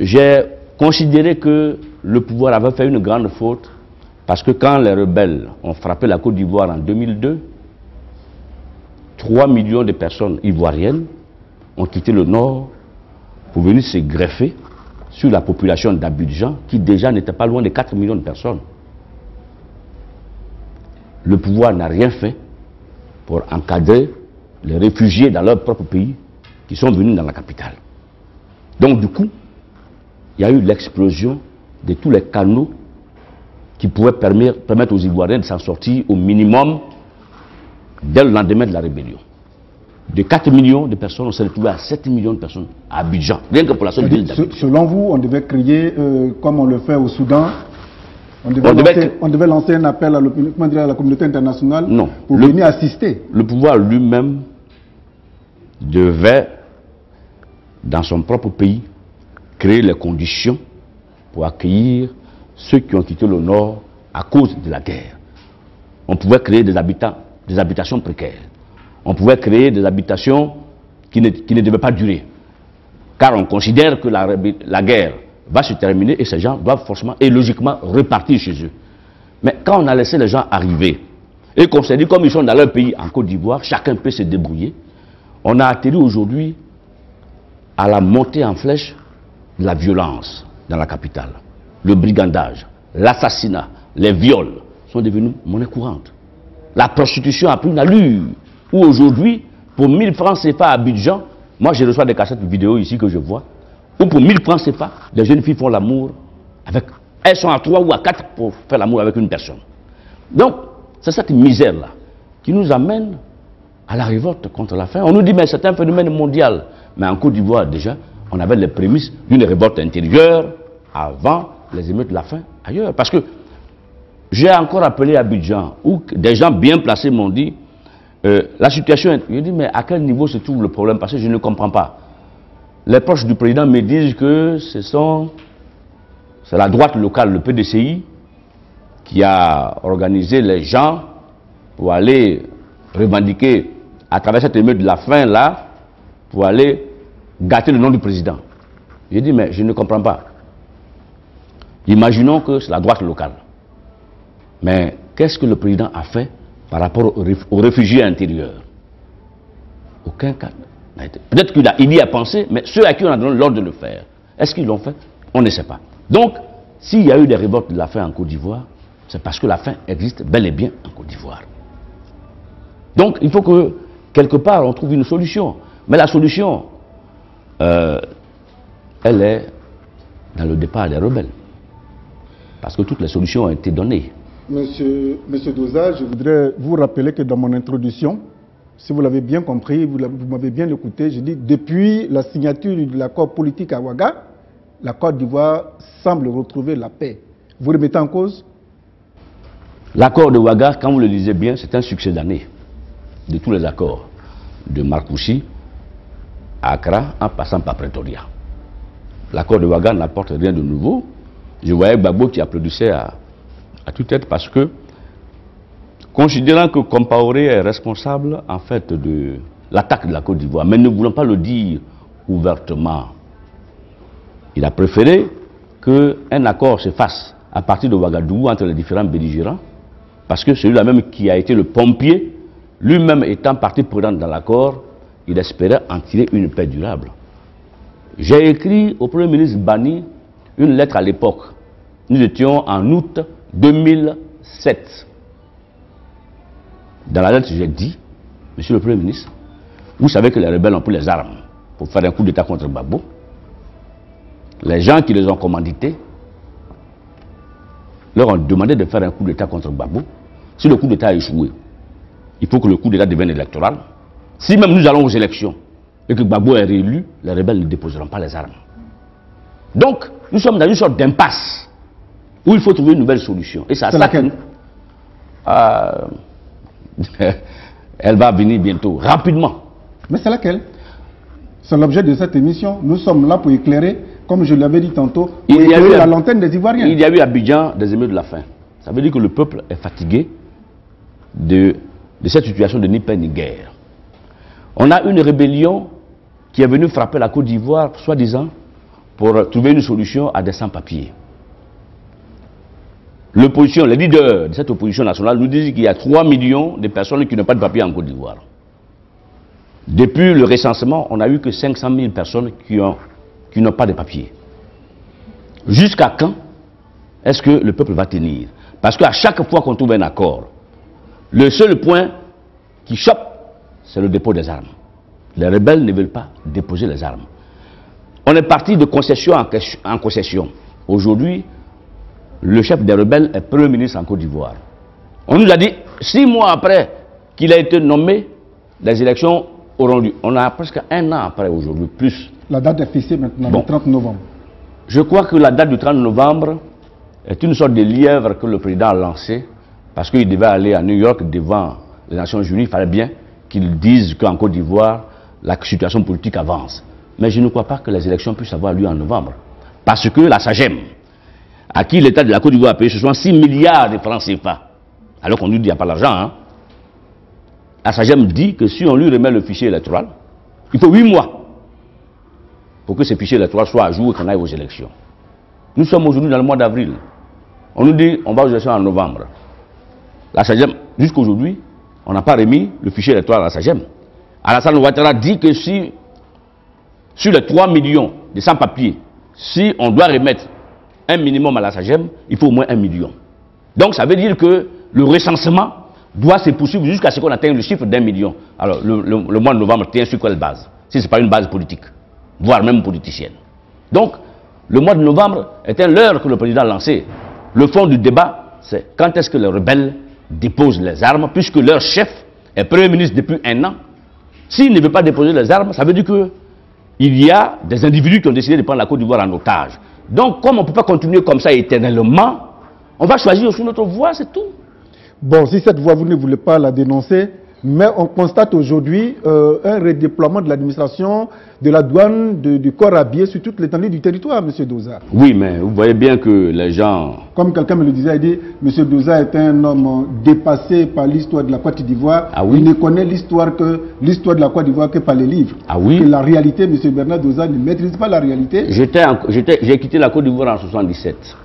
j'ai considéré que le pouvoir avait fait une grande faute parce que quand les rebelles ont frappé la Côte d'Ivoire en 2002, 3 millions de personnes ivoiriennes ont quitté le nord pour venir se greffer sur la population d'Abidjan qui déjà n'était pas loin de 4 millions de personnes. Le pouvoir n'a rien fait pour encadrer les réfugiés dans leur propre pays qui sont venus dans la capitale. Donc du coup, il y a eu l'explosion de tous les canaux qui pouvaient permettre aux Ivoiriens de s'en sortir au minimum dès le lendemain de la rébellion. De 4 millions de personnes, on s'est retrouvé à 7 millions de personnes à Abidjan, rien que pour la seule ville d'Abidjan. Selon vous, on devait crier comme on le fait au Soudan, on devait lancer un appel à la communauté internationale pour venir assister. Le pouvoir lui-même devait, dans son propre pays, créer les conditions pour accueillir ceux qui ont quitté le Nord à cause de la guerre. On pouvait créer des habitations précaires. On pouvait créer des habitations qui ne devaient pas durer. Car on considère que la guerre va se terminer et ces gens doivent forcément et logiquement repartir chez eux. Mais quand on a laissé les gens arriver et qu'on s'est dit comme ils sont dans leur pays en Côte d'Ivoire, chacun peut se débrouiller, on a atterri aujourd'hui à la montée en flèche de la violence dans la capitale. Le brigandage, l'assassinat, les viols sont devenus monnaie courante. La prostitution a pris une allure où aujourd'hui, pour 1000 francs CFA à Abidjan, moi je reçois des cassettes vidéo ici que je vois, où pour 1000 francs CFA, les jeunes filles font l'amour avec... Elles sont à 3 ou à 4 pour faire l'amour avec une personne. Donc, c'est cette misère-là qui nous amène à la révolte contre la faim. On nous dit, mais c'est un phénomène mondial. Mais en Côte d'Ivoire, déjà, on avait les prémices d'une révolte intérieure avant les émeutes de la faim ailleurs. Parce que j'ai encore appelé à Abidjan, où des gens bien placés m'ont dit, la situation est... Je dis, mais à quel niveau se trouve le problème? Parce que je ne comprends pas. Les proches du président me disent que c'est la droite locale, le PDCI, qui a organisé les gens pour aller revendiquer à travers cette émeute de la faim là, pour aller gâter le nom du président. J'ai dit, mais je ne comprends pas. Imaginons que c'est la droite locale. Mais qu'est-ce que le président a fait par rapport aux réfugiés intérieurs? Aucun cas n'a été. Peut-être qu'il y a pensé, mais ceux à qui on a donné l'ordre de le faire, est-ce qu'ils l'ont fait? On ne sait pas. Donc, s'il y a eu des révoltes de la faim en Côte d'Ivoire, c'est parce que la faim existe bel et bien en Côte d'Ivoire. Donc, il faut que, quelque part, on trouve une solution. Mais la solution, elle est dans le départ des rebelles. Parce que toutes les solutions ont été données. Monsieur Doza, je voudrais vous rappeler que dans mon introduction, si vous l'avez bien compris, vous m'avez bien écouté, je dis depuis la signature de l'accord politique à Ouaga, la Côte d'Ivoire semble retrouver la paix. Vous remettez en cause? L'accord de Ouaga, quand vous le lisez bien, c'est un succès d'année de tous les accords, de Marcoussis à Accra en passant par Pretoria. L'accord de Ouaga n'apporte rien de nouveau. Je voyais Gbagbo qui applaudissait à toute tête parce que, considérant que Compaoré est responsable en fait de l'attaque de la Côte d'Ivoire, mais ne voulant pas le dire ouvertement, il a préféré qu'un accord se fasse à partir de Ouagadougou entre les différents belligérants, parce que celui-là même qui a été le pompier, lui-même étant partie prenante dans l'accord, il espérait en tirer une paix durable. J'ai écrit au Premier ministre Bani une lettre à l'époque. Nous étions en août 2007. Dans la lettre, j'ai dit, Monsieur le Premier ministre, vous savez que les rebelles ont pris les armes pour faire un coup d'État contre Gbagbo. Les gens qui les ont commandités leur ont demandé de faire un coup d'État contre Gbagbo. Si le coup d'État a échoué, il faut que le coup d'État devienne électoral. Si même nous allons aux élections et que Gbagbo est réélu, les rebelles ne déposeront pas les armes. Donc, nous sommes dans une sorte d'impasse où il faut trouver une nouvelle solution. Et c'est laquelle elle va venir bientôt, rapidement. Mais c'est laquelle? C'est l'objet de cette émission. Nous sommes là pour éclairer, comme je l'avais dit tantôt, pour éclairer la lanterne des Ivoiriens. Il y a eu à Abidjan des émeutes de la faim. Ça veut dire que le peuple est fatigué de cette situation de ni paix ni guerre. On a une rébellion qui est venue frapper la Côte d'Ivoire, soi-disant, pour trouver une solution à des sans-papiers. L'opposition, les leaders de cette opposition nationale nous disent qu'il y a 3 millions de personnes qui n'ont pas de papier en Côte d'Ivoire. Depuis le recensement, on n'a eu que 500 000 personnes qui n'ont pas de papier. Jusqu'à quand est-ce que le peuple va tenir? Parce qu'à chaque fois qu'on trouve un accord, le seul point qui chope, c'est le dépôt des armes. Les rebelles ne veulent pas déposer les armes. On est parti de concession en concession. Aujourd'hui, le chef des rebelles est Premier ministre en Côte d'Ivoire. On nous a dit, 6 mois après qu'il a été nommé, les élections auront lieu. On a presque 1 an après aujourd'hui, plus. La date est fixée maintenant, le 30 novembre. Je crois que la date du 30 novembre est une sorte de lièvre que le président a lancé, parce qu'il devait aller à New York devant les Nations Unies. Il fallait bien qu'ils disent qu'en Côte d'Ivoire, la situation politique avance. Mais je ne crois pas que les élections puissent avoir lieu en novembre. Parce que la SAGEM, à qui l'État de la Côte d'Ivoire a payé, ce sont 6 milliards de francs CFA. Alors qu'on nous dit qu'il n'y a pas l'argent. Hein. La SAGEM dit que si on lui remet le fichier électoral, il faut 8 mois pour que ce fichier électoral soit à jour et qu'on aille aux élections. Nous sommes aujourd'hui dans le mois d'avril. On nous dit on va aux élections en novembre. La SAGEM, jusqu'aujourd'hui, on n'a pas remis le fichier électoral à la SAGEM. Alassane Ouattara dit que si, sur les 3 millions de sans-papiers, si on doit remettre un minimum à la SAGEM, il faut au moins 1 million. Donc ça veut dire que le recensement doit se poursuivre jusqu'à ce qu'on atteigne le chiffre d'1 million. Alors le mois de novembre tient sur quelle base? Si ce n'est pas une base politique, voire même politicienne. Donc le mois de novembre était l'heure que le président a lancé. Le fond du débat, c'est quand est-ce que les rebelles déposent les armes, puisque leur chef est Premier ministre depuis 1 an. S'il ne veut pas déposer les armes, ça veut dire qu'il y a des individus qui ont décidé de prendre la Côte d'Ivoire en otage. Donc, comme on ne peut pas continuer comme ça éternellement, on va choisir aussi notre voie, c'est tout. Bon, si cette voie, vous ne voulez pas la dénoncer, Mais on constate aujourd'hui un redéploiement de l'administration, de la douane, du corps habillé sur toute l'étendue du territoire, M. Doza. Oui, mais vous voyez bien que les gens... Comme quelqu'un me le disait, il dit, M. Doza est un homme dépassé par l'histoire de la Côte d'Ivoire. Ah oui? Il ne connaît l'histoire de la Côte d'Ivoire que par les livres. Ah oui? Que la réalité, M. Bernard Doza ne maîtrise pas la réalité. J'ai quitté la Côte d'Ivoire en 1977.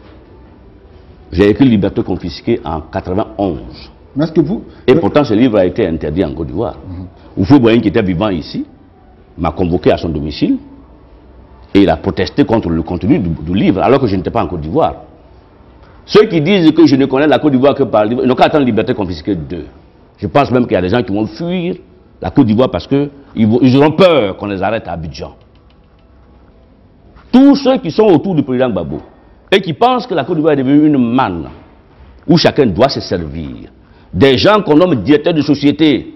J'ai écrit Liberté confisquée en 1991. Est-ce que vous... Et pourtant, ce livre a été interdit en Côte d'Ivoire. Oufou Boyen, qui était vivant ici, m'a convoqué à son domicile et il a protesté contre le contenu du livre, alors que je n'étais pas en Côte d'Ivoire. Ceux qui disent que je ne connais la Côte d'Ivoire que par le livre, ils n'ont qu'à attendre Liberté confisquée 2. Je pense même qu'il y a des gens qui vont fuir la Côte d'Ivoire parce qu'ils auront peur qu'on les arrête à Abidjan. Tous ceux qui sont autour du président Gbagbo et qui pensent que la Côte d'Ivoire est devenue une manne où chacun doit se servir, des gens qu'on nomme directeurs de société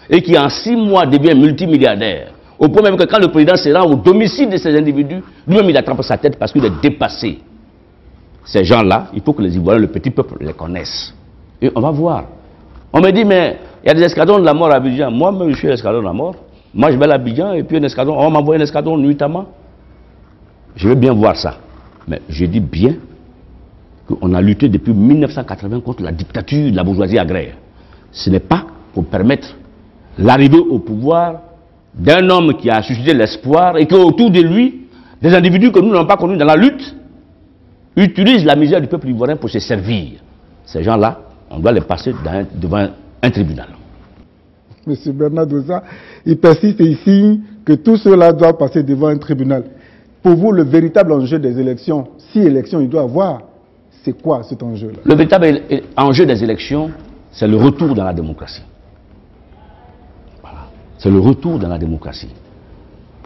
et qui en 6 mois deviennent multimilliardaires, au point même que quand le président se rend au domicile de ces individus, lui-même il attrape sa tête parce qu'il est dépassé. Ces gens-là, il faut que les Ivoiriens, le petit peuple, les connaissent. Et on va voir. On me dit, mais il y a des escadrons de la mort à Abidjan. Moi-même, je suis l'escadron de la mort. Moi, je vais à Abidjan et puis un escadron, on m'envoie un escadron nuitamment. Je veux bien voir ça. Mais je dis bien qu'on a lutté depuis 1980 contre la dictature de la bourgeoisie agraire. Ce n'est pas pour permettre l'arrivée au pouvoir d'un homme qui a suscité l'espoir et qu'autour de lui, des individus que nous n'avons pas connus dans la lutte, utilisent la misère du peuple ivoirien pour se servir. Ces gens-là, on doit les passer devant un tribunal. Monsieur Bernard Doza, il persiste ici que tout cela doit passer devant un tribunal. Pour vous, le véritable enjeu des élections, si élection il doit avoir, c'est quoi cet enjeu-là? Le véritable enjeu des élections, c'est le retour dans la démocratie. Voilà. C'est le retour dans la démocratie.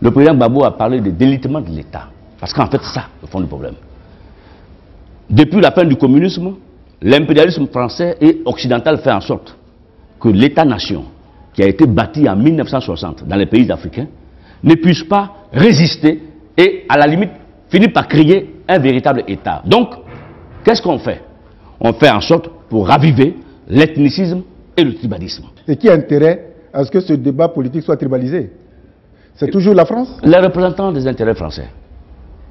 Le président Gbagbo a parlé de délitement de l'État. Parce qu'en fait, c'est ça le fond du problème. Depuis la fin du communisme, l'impérialisme français et occidental fait en sorte que l'État-nation, qui a été bâti en 1960 dans les pays africains, ne puisse pas résister et, à la limite, finit par créer un véritable État. Donc, qu'est-ce qu'on fait? On fait en sorte pour raviver l'ethnicisme et le tribalisme. Et qui a intérêt à ce que ce débat politique soit tribalisé? C'est toujours la France? Les représentants des intérêts français.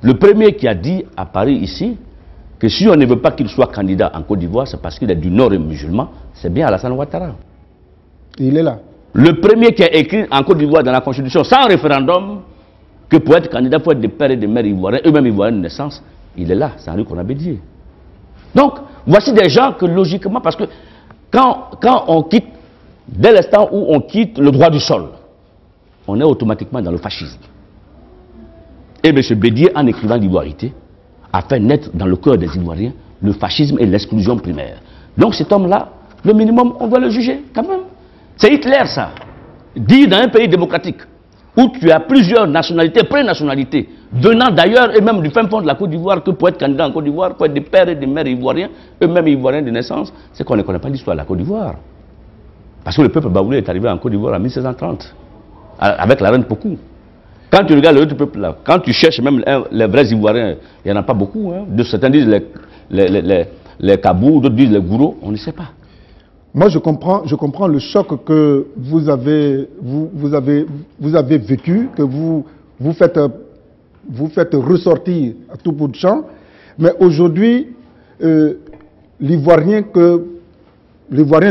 Le premier qui a dit à Paris ici que si on ne veut pas qu'il soit candidat en Côte d'Ivoire, c'est parce qu'il est du Nord et musulman, c'est bien Alassane Ouattara. Il est là. Le premier qui a écrit en Côte d'Ivoire dans la Constitution, sans référendum, que pour être candidat, il faut être des pères et des mères ivoiriens, eux-mêmes ivoiriens de naissance, il est là, c'est Henri Konan-Bédié. Donc, voici des gens que logiquement, parce que quand on quitte, dès l'instant où on quitte le droit du sol, on est automatiquement dans le fascisme. Et M. Bédier, en écrivant l'Ivoirité, a fait naître dans le cœur des Ivoiriens le fascisme et l'exclusion primaire. Donc cet homme-là, le minimum, on doit le juger quand même. C'est Hitler, ça. Dire dans un pays démocratique, où tu as plusieurs nationalités, pré-nationalités, venant d'ailleurs, et même du fin fond de la Côte d'Ivoire, que pour être candidat en Côte d'Ivoire, pour être des pères et des mères ivoiriens, eux-mêmes ivoiriens de naissance, c'est qu'on ne connaît pas l'histoire de la Côte d'Ivoire. Parce que le peuple baoulé est arrivé en Côte d'Ivoire en 1630, avec la reine Pokou. Quand tu regardes l'autre peuple là, quand tu cherches même les vrais Ivoiriens, il n'y en a pas beaucoup. Hein. Certains disent les Kabou, d'autres disent les Gourou, on ne sait pas. Moi, je comprends le choc que vous avez vécu, que vous faites ressortir à tout bout de champ. Mais aujourd'hui, l'Ivoirien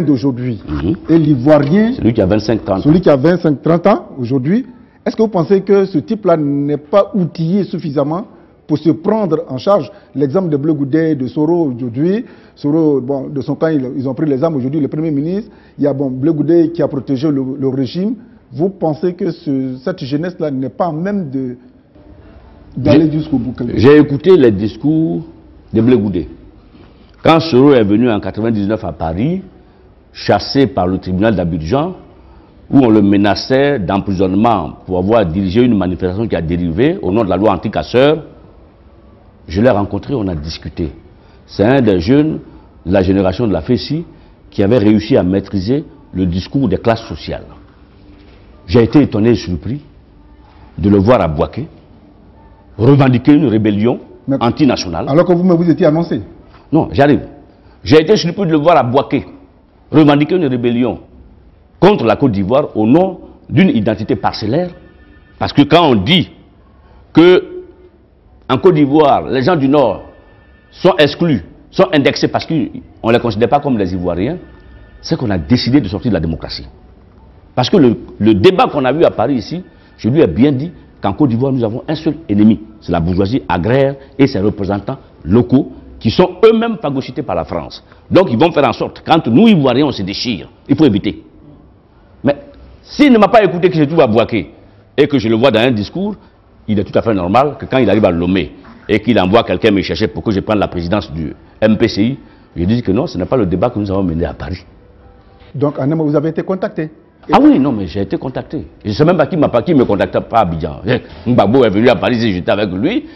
d'aujourd'hui et l'Ivoirien... Celui qui a 25-30 ans. Celui qui a 25-30 ans aujourd'hui, est-ce que vous pensez que ce type-là n'est pas outillé suffisamment pour se prendre en charge? L'exemple de Bleu Goudé, de Soro aujourd'hui, Soro, bon, de son camp, ils ont pris les armes aujourd'hui, le Premier ministre, il y a Bleu Goudé qui a protégé le régime. Vous pensez que cette jeunesse-là n'est pas même d'aller jusqu'au bout? J'ai écouté les discours de Bleu Goudé. Quand Soro est venu en 1999 à Paris, chassé par le tribunal d'Abidjan, où on le menaçait d'emprisonnement pour avoir dirigé une manifestation qui a dérivé au nom de la loi anti-casseurs, je l'ai rencontré, on a discuté. C'est un des jeunes de la génération de la FESI qui avait réussi à maîtriser le discours des classes sociales. J'ai été étonné et surpris de le voir à Bouaké revendiquer une rébellion antinationale. Alors que vous étiez annoncé? Non, j'arrive. J'ai été surpris de le voir à Bouaké revendiquer une rébellion contre la Côte d'Ivoire au nom d'une identité parcellaire. Parce que quand on dit que en Côte d'Ivoire, les gens du Nord sont exclus, sont indexés parce qu'on ne les considère pas comme des Ivoiriens, c'est qu'on a décidé de sortir de la démocratie. Parce que le débat qu'on a vu à Paris ici, je lui ai bien dit qu'en Côte d'Ivoire, nous avons un seul ennemi, c'est la bourgeoisie agraire et ses représentants locaux qui sont eux-mêmes phagocytés par la France. Donc ils vont faire en sorte, quand nous Ivoiriens on se déchire, il faut éviter. Mais s'il ne m'a pas écouté que je trouve à Bouaké et que je le vois dans un discours, il est tout à fait normal que quand il arrive à Lomé et qu'il envoie quelqu'un me chercher pour que je prenne la présidence du MPCI, je dis que non, ce n'est pas le débat que nous avons mené à Paris. Donc, en un mot, vous avez été contacté? Ah oui, non, mais j'ai été contacté. Je ne sais même pas qui me contacta pas à Abidjan. Gbagbo est venu à Paris et j'étais avec lui.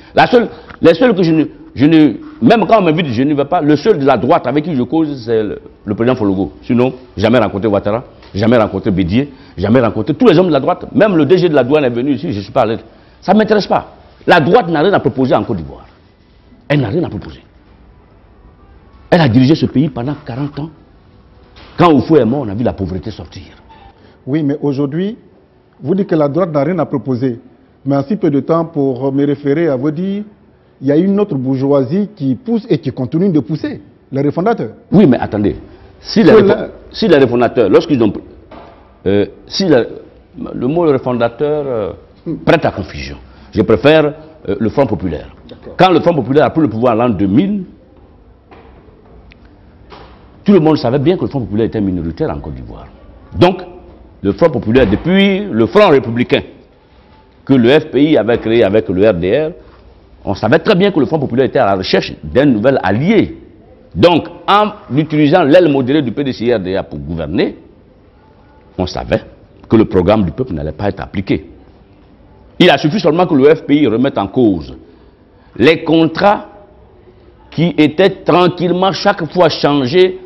Les seuls que même quand on m'invite, je ne vais pas. Le seul de la droite avec qui je cause, c'est le président Fologo. Sinon, jamais rencontré Ouattara, jamais rencontré Bédier, jamais rencontré tous les hommes de la droite. Même le DG de la douane est venu ici, je ne suis pas allé. Ça ne m'intéresse pas. La droite n'a rien à proposer en Côte d'Ivoire. Elle n'a rien à proposer. Elle a dirigé ce pays pendant 40 ans. Quand Oufou est mort, on a vu la pauvreté sortir. Oui, mais aujourd'hui, vous dites que la droite n'a rien à proposer. Mais en si peu de temps, pour me référer à vous dire, il y a une autre bourgeoisie qui pousse et qui continue de pousser, les réformateurs. Oui, mais attendez. Si les réformateurs, lorsqu'ils ont... le mot réformateur prête à confusion. Je préfère le Front populaire. Quand le Front populaire a pris le pouvoir en l'an 2000, tout le monde savait bien que le Front populaire était minoritaire en Côte d'Ivoire. Donc, le Front populaire, depuis le Front républicain que le FPI avait créé avec le RDR, on savait très bien que le Front populaire était à la recherche d'un nouvel allié. Donc, en utilisant l'aile modérée du PDCI-RDA pour gouverner, on savait que le programme du peuple n'allait pas être appliqué. Il a suffi seulement que le FPI remette en cause les contrats qui étaient tranquillement chaque fois changés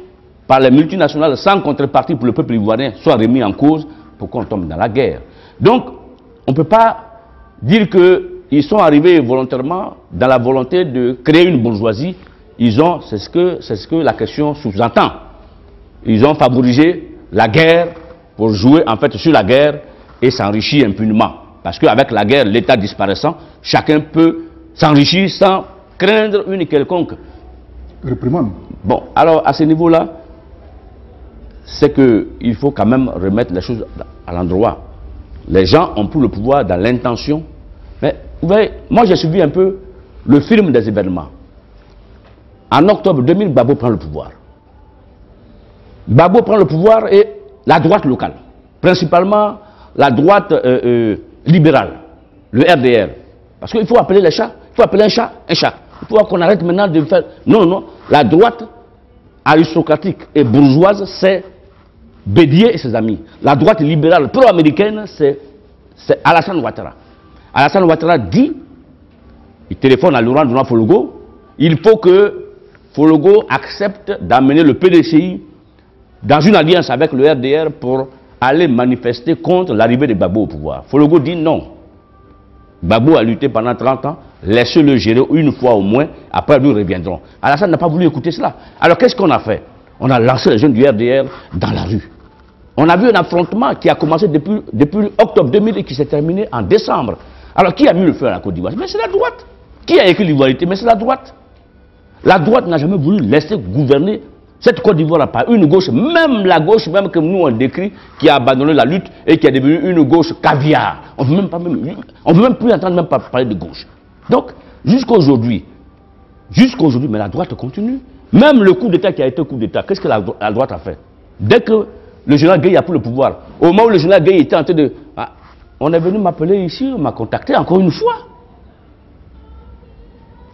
par les multinationales sans contrepartie pour le peuple ivoirien soient remis en cause pour qu'on tombe dans la guerre. Donc, on ne peut pas dire qu'ils sont arrivés volontairement dans la volonté de créer une bourgeoisie. C'est ce que la question sous-entend. Ils ont favorisé la guerre pour jouer en fait sur la guerre et s'enrichir impunément. Parce qu'avec la guerre, l'État disparaissant, chacun peut s'enrichir sans craindre une quelconque réprimande. Bon, alors à ce niveau-là, c'est qu'il faut quand même remettre les choses à l'endroit. Les gens ont pris le pouvoir dans l'intention. Mais vous voyez, moi j'ai suivi un peu le film des événements. En octobre 2000, Gbagbo prend le pouvoir. Gbagbo prend le pouvoir et la droite locale, principalement la droite libérale, le RDR. Parce qu'il faut appeler les chats, il faut appeler un chat. Il faut qu'on arrête maintenant de faire... Non, non, la droite aristocratique et bourgeoise, c'est Bédier et ses amis. La droite libérale pro-américaine, c'est Alassane Ouattara. Alassane Ouattara dit, il téléphone à Laurent Dona Fologo, il faut que Fologo accepte d'amener le PDCI dans une alliance avec le RDR pour aller manifester contre l'arrivée de Gbagbo au pouvoir. Fologo dit non. Gbagbo a lutté pendant 30 ans, laissez-le gérer une fois au moins, après nous reviendrons. Alassane n'a pas voulu écouter cela. Alors qu'est-ce qu'on a fait? On a lancé les jeunes du RDR dans la rue. On a vu un affrontement qui a commencé depuis octobre 2000 et qui s'est terminé en décembre. Alors qui a mis le feu à la Côte d'Ivoire? Mais c'est la droite. Qui a écrit l'ivoirité? Mais c'est la droite. La droite n'a jamais voulu laisser gouverner cette Côte d'Ivoire par une gauche, même la gauche même que nous on décrit, qui a abandonné la lutte et qui est devenue une gauche caviar. On ne veut même plus entendre parler de gauche. Donc, jusqu'à aujourd'hui, mais la droite continue. Même le coup d'État qui a été coup d'État, qu'est-ce que la droite a fait? Dès que le général Gueye a pris le pouvoir, au moment où le général Gueye était en train de... Ah, on est venu m'appeler ici, on m'a contacté encore une fois.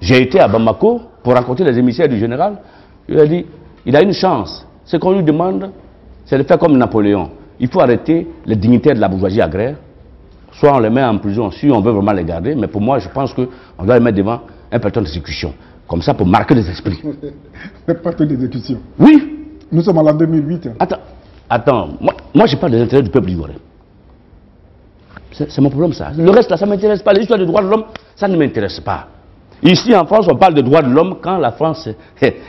J'ai été à Bamako pour rencontrer les émissaires du général. Il a dit, il a une chance. Ce qu'on lui demande, c'est de faire comme Napoléon. Il faut arrêter les dignitaires de la bourgeoisie agraire. Soit on les met en prison, si on veut vraiment les garder, mais pour moi, je pense qu'on doit les mettre devant un peloton d'exécution. Comme ça, pour marquer les esprits. Un peloton d'exécution? Oui. Nous sommes en l'an 2008. Attends. Moi je parle des intérêts du peuple ivoirien. C'est mon problème, ça. Le reste, là, ça ne m'intéresse pas. Les histoires des droits de l'homme, ça ne m'intéresse pas. Ici, en France, on parle de droits de l'homme quand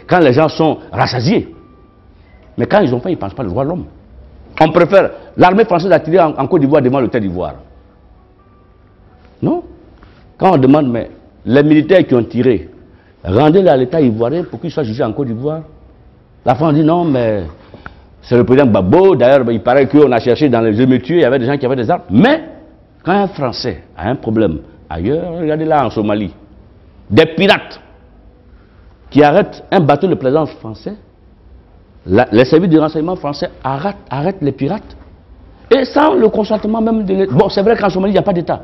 quand les gens sont rassasiés. Mais quand ils ont faim, ils ne pensent pas aux droits de l'homme. On préfère l'armée française a tiré en Côte d'Ivoire devant le Côte d'Ivoire. Non? Quand on demande, mais les militaires qui ont tiré, rendez-les à l'État ivoirien pour qu'ils soient jugés en Côte d'Ivoire. La France dit non, mais c'est le président Gbagbo. D'ailleurs, il paraît qu'on a cherché dans les émeutiers, il y avait des gens qui avaient des armes. Mais quand un Français a un problème ailleurs, regardez là en Somalie, des pirates qui arrêtent un bateau de plaisance français, les services de renseignement français arrêtent les pirates. Et sans le consentement même de l'État. Bon, c'est vrai qu'en Somalie, il n'y a pas d'État.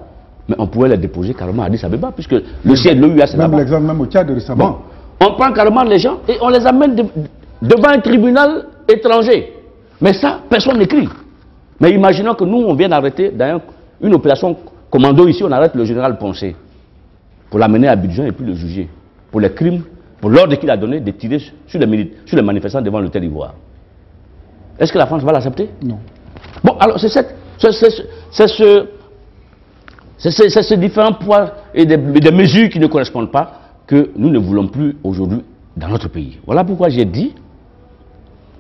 Mais on pouvait les déposer carrément à Addis Abeba, puisque le siège de l'OUA, c'est là-bas. Même l'exemple, même au Tchad récemment. Bon, on prend carrément les gens et on les amène devant un tribunal étranger. Mais ça, personne n'écrit. Mais imaginons que nous, on vient d'arrêter dans une opération commando ici, on arrête le général Poncé pour l'amener à Abidjan et puis le juger pour les crimes, pour l'ordre qu'il a donné de tirer sur les manifestants devant le Côte d'Ivoire. Est-ce que la France va l'accepter? Non. Bon, alors c'est ces différents poids et des mesures qui ne correspondent pas que nous ne voulons plus aujourd'hui dans notre pays. Voilà pourquoi j'ai dit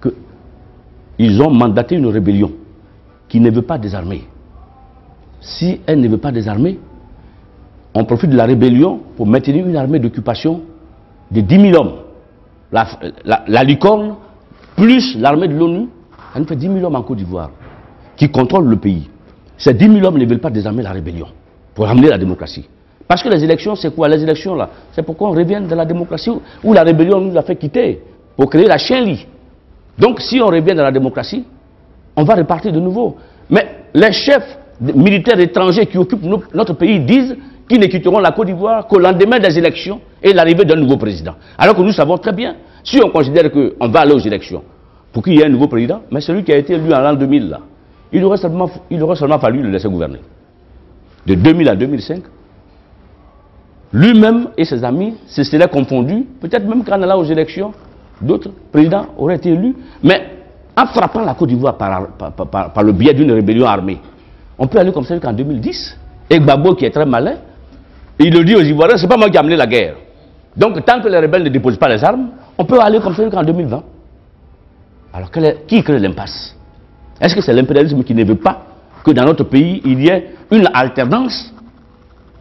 qu'ils ont mandaté une rébellion qui ne veut pas désarmer. Si elle ne veut pas désarmer, on profite de la rébellion pour maintenir une armée d'occupation de 10 000 hommes. La licorne, plus l'armée de l'ONU, ça nous fait 10 000 hommes en Côte d'Ivoire qui contrôlent le pays. Ces 10 000 hommes ne veulent pas désarmer la rébellion pour ramener la démocratie. Parce que les élections, c'est quoi? Les élections, là, c'est pour qu'on revienne de la démocratie où la rébellion nous a fait quitter pour créer la chien-lit. Donc, si on revient dans la démocratie, on va repartir de nouveau. Mais les chefs militaires étrangers qui occupent notre pays disent qu'ils ne quitteront la Côte d'Ivoire qu'au lendemain des élections et l'arrivée d'un nouveau président. Alors que nous savons très bien, si on considère qu'on va aller aux élections pour qu'il y ait un nouveau président, mais celui qui a été élu en l'an 2000, là, il aurait seulement fallu le laisser gouverner. De 2000 à 2005, lui-même et ses amis se seraient confondus, peut-être même qu'en allant aux élections, d'autres présidents auraient été élus, mais en frappant la Côte d'Ivoire par le biais d'une rébellion armée, on peut aller comme ça qu'en 2010, et Gbagbo qui est très malin, il le dit aux Ivoiriens, c'est pas moi qui ai amené la guerre. Donc tant que les rebelles ne déposent pas les armes, on peut aller comme ça qu'en 2020. Alors qui crée l'impasse? Est-ce que c'est l'impérialisme qui ne veut pas que dans notre pays, il y ait une alternance?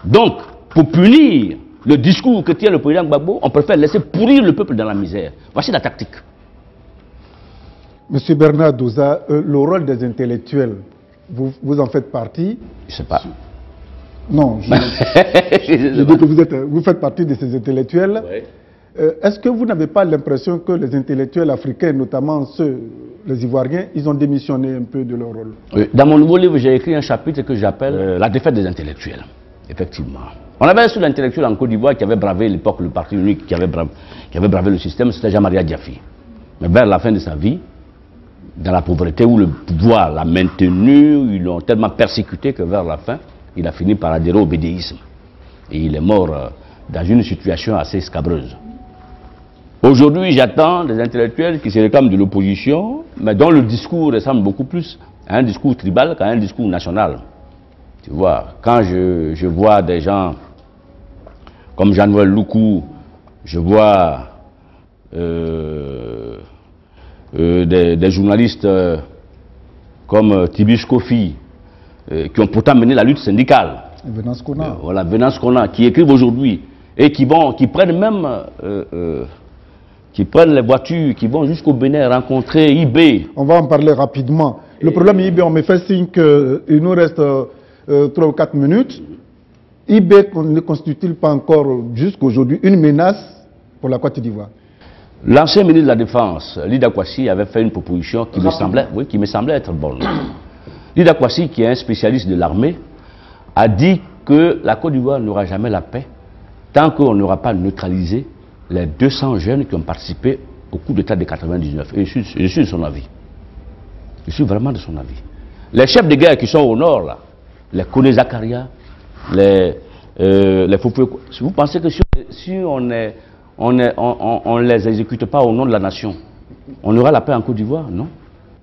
Donc, pour punir le discours que tient le président Gbagbo, on préfère laisser pourrir le peuple dans la misère. Voici la tactique. Monsieur Bernard Douza, le rôle des intellectuels, vous en faites partie? Je ne sais pas. Non, je dis que vous faites partie de ces intellectuels. Oui. Est-ce que vous n'avez pas l'impression que les intellectuels africains, notamment ceux, les Ivoiriens, ils ont démissionné un peu de leur rôle? Oui. Dans mon nouveau livre, j'ai écrit un chapitre que j'appelle La défaite des intellectuels. Effectivement. On avait un seul intellectuel en Côte d'Ivoire qui avait bravé l'époque, le parti unique, qui avait bravé le système, c'était Jean-Marie Diafi. Mais vers la fin de sa vie, dans la pauvreté où le pouvoir l'a maintenu, ils l'ont tellement persécuté que vers la fin, il a fini par adhérer au bédéisme. Et il est mort dans une situation assez scabreuse. Aujourd'hui, j'attends des intellectuels qui se réclament de l'opposition, mais dont le discours ressemble beaucoup plus à un discours tribal qu'à un discours national. Tu vois, quand je vois des gens comme Jean-Noël Loukou, je vois des journalistes comme Tibish Kofi, qui ont pourtant mené la lutte syndicale. Venance Kona. Voilà, Venance Kona, qui écrivent aujourd'hui et qui prennent même les voitures, qui vont jusqu'au Bénin rencontrer IB. On va en parler rapidement. Le problème IB, on me fait signe qu'il nous reste 3 ou 4 minutes. IB ne constitue-t-il pas encore jusqu'aujourd'hui une menace pour la Côte d'Ivoire? L'ancien ministre de la Défense, Lida Kwasi, avait fait une proposition qui me semblait être bonne. Lida Kwasi, qui est un spécialiste de l'armée, a dit que la Côte d'Ivoire n'aura jamais la paix tant qu'on n'aura pas neutralisé les 200 jeunes qui ont participé au coup d'État de 99. Et je suis de son avis. Je suis vraiment de son avis. Les chefs de guerre qui sont au nord, là, les Kone Zakaria, les Fofoué, vous pensez que si on ne les exécute pas au nom de la nation, on aura la paix en Côte d'Ivoire? Non.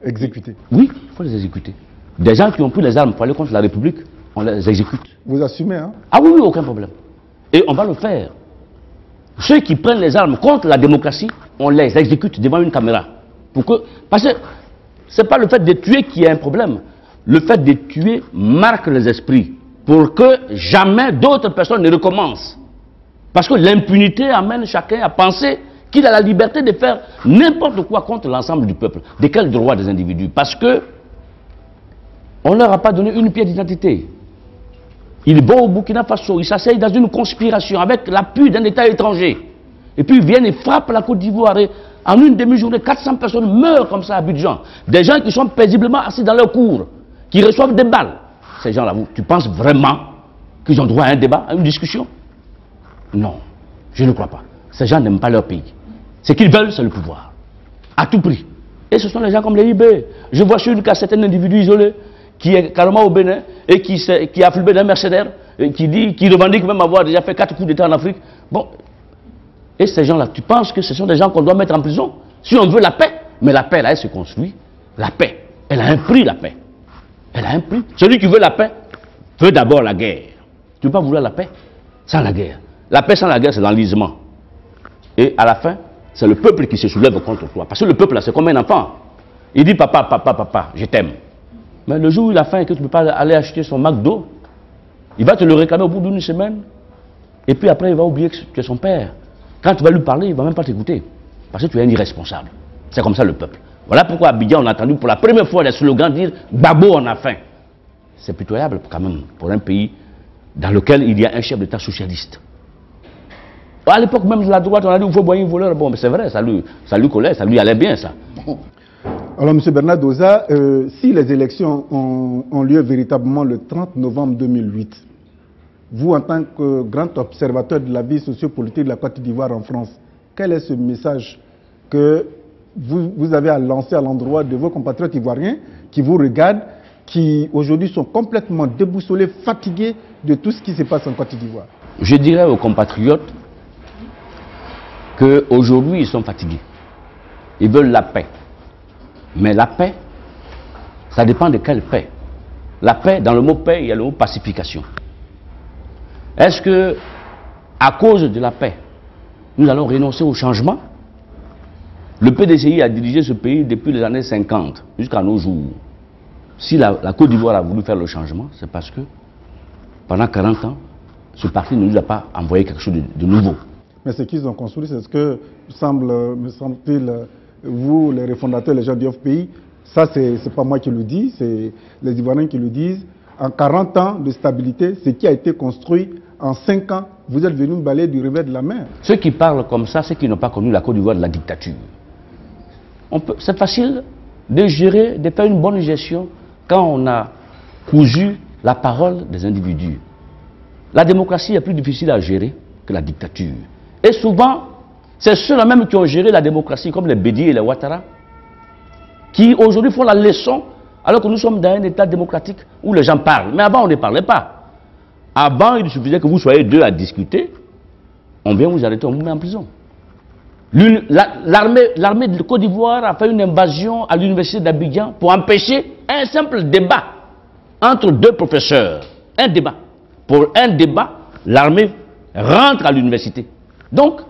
Exécuter? Oui, il faut les exécuter. Des gens qui ont pris les armes pour aller contre la République, on les exécute. Vous assumez, hein? Ah oui, aucun problème. Et on va le faire. Ceux qui prennent les armes contre la démocratie, on les exécute devant une caméra. Parce que Ce n'est pas le fait de tuer qui est un problème. Le fait de tuer marque les esprits pour que jamais d'autres personnes ne recommencent. Parce que l'impunité amène chacun à penser qu'il a la liberté de faire n'importe quoi contre l'ensemble du peuple. De quel droit des individus? Parce que on ne leur a pas donné une pièce d'identité. Ils vont au Burkina Faso, ils s'asseyent dans une conspiration avec l'appui d'un État étranger. Et puis ils viennent et frappent la Côte d'Ivoire. En une demi-journée, 400 personnes meurent comme ça à Abidjan. Des gens qui sont paisiblement assis dans leur cour, qui reçoivent des balles. Ces gens-là, tu penses vraiment qu'ils ont droit à un débat, à une discussion? Non, je ne crois pas. Ces gens n'aiment pas leur pays. Ce qu'ils veulent, c'est le pouvoir. À tout prix. Et ce sont les gens comme les IB. Je vois sur une cassette un individu isolé qui est carrément au Bénin et qui a filmé d'un mercenaire et qui revendique même avoir déjà fait 4 coups d'État en Afrique. Bon. Et ces gens-là, tu penses que ce sont des gens qu'on doit mettre en prison? Si on veut la paix, mais la paix, là, elle se construit. La paix, elle a un prix, la paix. Elle a un prix. Celui qui veut la paix veut d'abord la guerre. Tu ne peux pas vouloir la paix sans la guerre. La paix sans la guerre, c'est l'enlisement. Et à la fin, c'est le peuple qui se soulève contre toi. Parce que le peuple, là, c'est comme un enfant. Il dit, papa, papa, papa, je t'aime. Mais le jour où il a faim et que tu ne peux pas aller acheter son McDo, il va te le réclamer au bout d'une semaine. Et puis après, il va oublier que tu es son père. Quand tu vas lui parler, il ne va même pas t'écouter. Parce que tu es un irresponsable. C'est comme ça le peuple. Voilà pourquoi à Abidjan, on a entendu pour la première fois des slogans dire « Gbagbo, on a faim ». C'est pitoyable quand même pour un pays dans lequel il y a un chef d'État socialiste. À l'époque même de la droite, on a dit qu'il faut boyer un voleur. Bon, mais c'est vrai, ça lui collait, ça lui allait bien, ça. Alors, M. Bernard Doza, si les élections ont lieu véritablement le 30 novembre 2008, vous, en tant que grand observateur de la vie sociopolitique de la Côte d'Ivoire en France, quel est ce message que vous avez à lancer à l'endroit de vos compatriotes ivoiriens qui vous regardent, qui aujourd'hui sont complètement déboussolés, fatigués de tout ce qui se passe en Côte d'Ivoire? Je dirais aux compatriotes qu'aujourd'hui, ils sont fatigués. Ils veulent la paix. Mais la paix, ça dépend de quelle paix. La paix, dans le mot paix, il y a le mot pacification. Est-ce que, à cause de la paix, nous allons renoncer au changement? Le PDCI a dirigé ce pays depuis les années 50 jusqu'à nos jours. Si la Côte d'Ivoire a voulu faire le changement, c'est parce que pendant 40 ans, ce parti ne nous a pas envoyé quelque chose de nouveau. Mais ce qu'ils ont construit, c'est ce que me semble-t-il, vous, les refondateurs, les gens du pays, ça c'est pas moi qui le dis, c'est les Ivoiriens qui le disent. En 40 ans de stabilité, ce qui a été construit en 5 ans, vous êtes venus balayer du revers de la main. Ceux qui parlent comme ça, c'est qu'ils n'ont pas connu la Côte d'Ivoire de la dictature. C'est facile de gérer, de faire une bonne gestion quand on a cousu la parole des individus. La démocratie est plus difficile à gérer que la dictature. Et souvent, c'est ceux-là même qui ont géré la démocratie, comme les Bédi et les Ouattara, qui aujourd'hui font la leçon, alors que nous sommes dans un état démocratique où les gens parlent. Mais avant, on ne parlait pas. Avant, il suffisait que vous soyez deux à discuter, on vient vous arrêter, on vous met en prison. L'armée de Côte d'Ivoire a fait une invasion à l'université d'Abidjan pour empêcher un simple débat entre deux professeurs. Un débat. Pour un débat, l'armée rentre à l'université. Donc,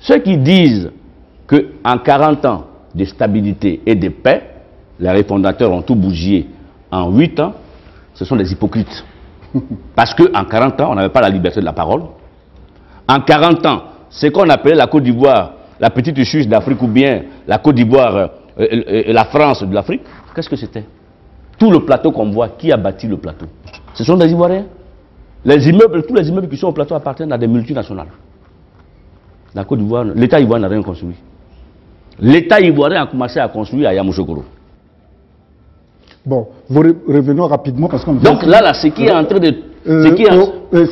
ceux qui disent qu'en 40 ans de stabilité et de paix, les refondateurs ont tout bougé en 8 ans, ce sont des hypocrites. Parce qu'en 40 ans, on n'avait pas la liberté de la parole. En 40 ans, ce qu'on appelait la Côte d'Ivoire, la petite Suisse d'Afrique ou bien la Côte d'Ivoire, la France de l'Afrique, qu'est-ce que c'était? Tout le plateau qu'on voit, qui a bâti le plateau? Ce sont des Ivoiriens. Les immeubles, tous les immeubles qui sont au plateau appartiennent à des multinationales. La Côte d'Ivoire, l'État ivoirien n'a rien construit. L'État ivoirien a commencé à construire à Yamoussoukro. Bon, revenons rapidement parce qu'on... Donc là, ce qui est en train de...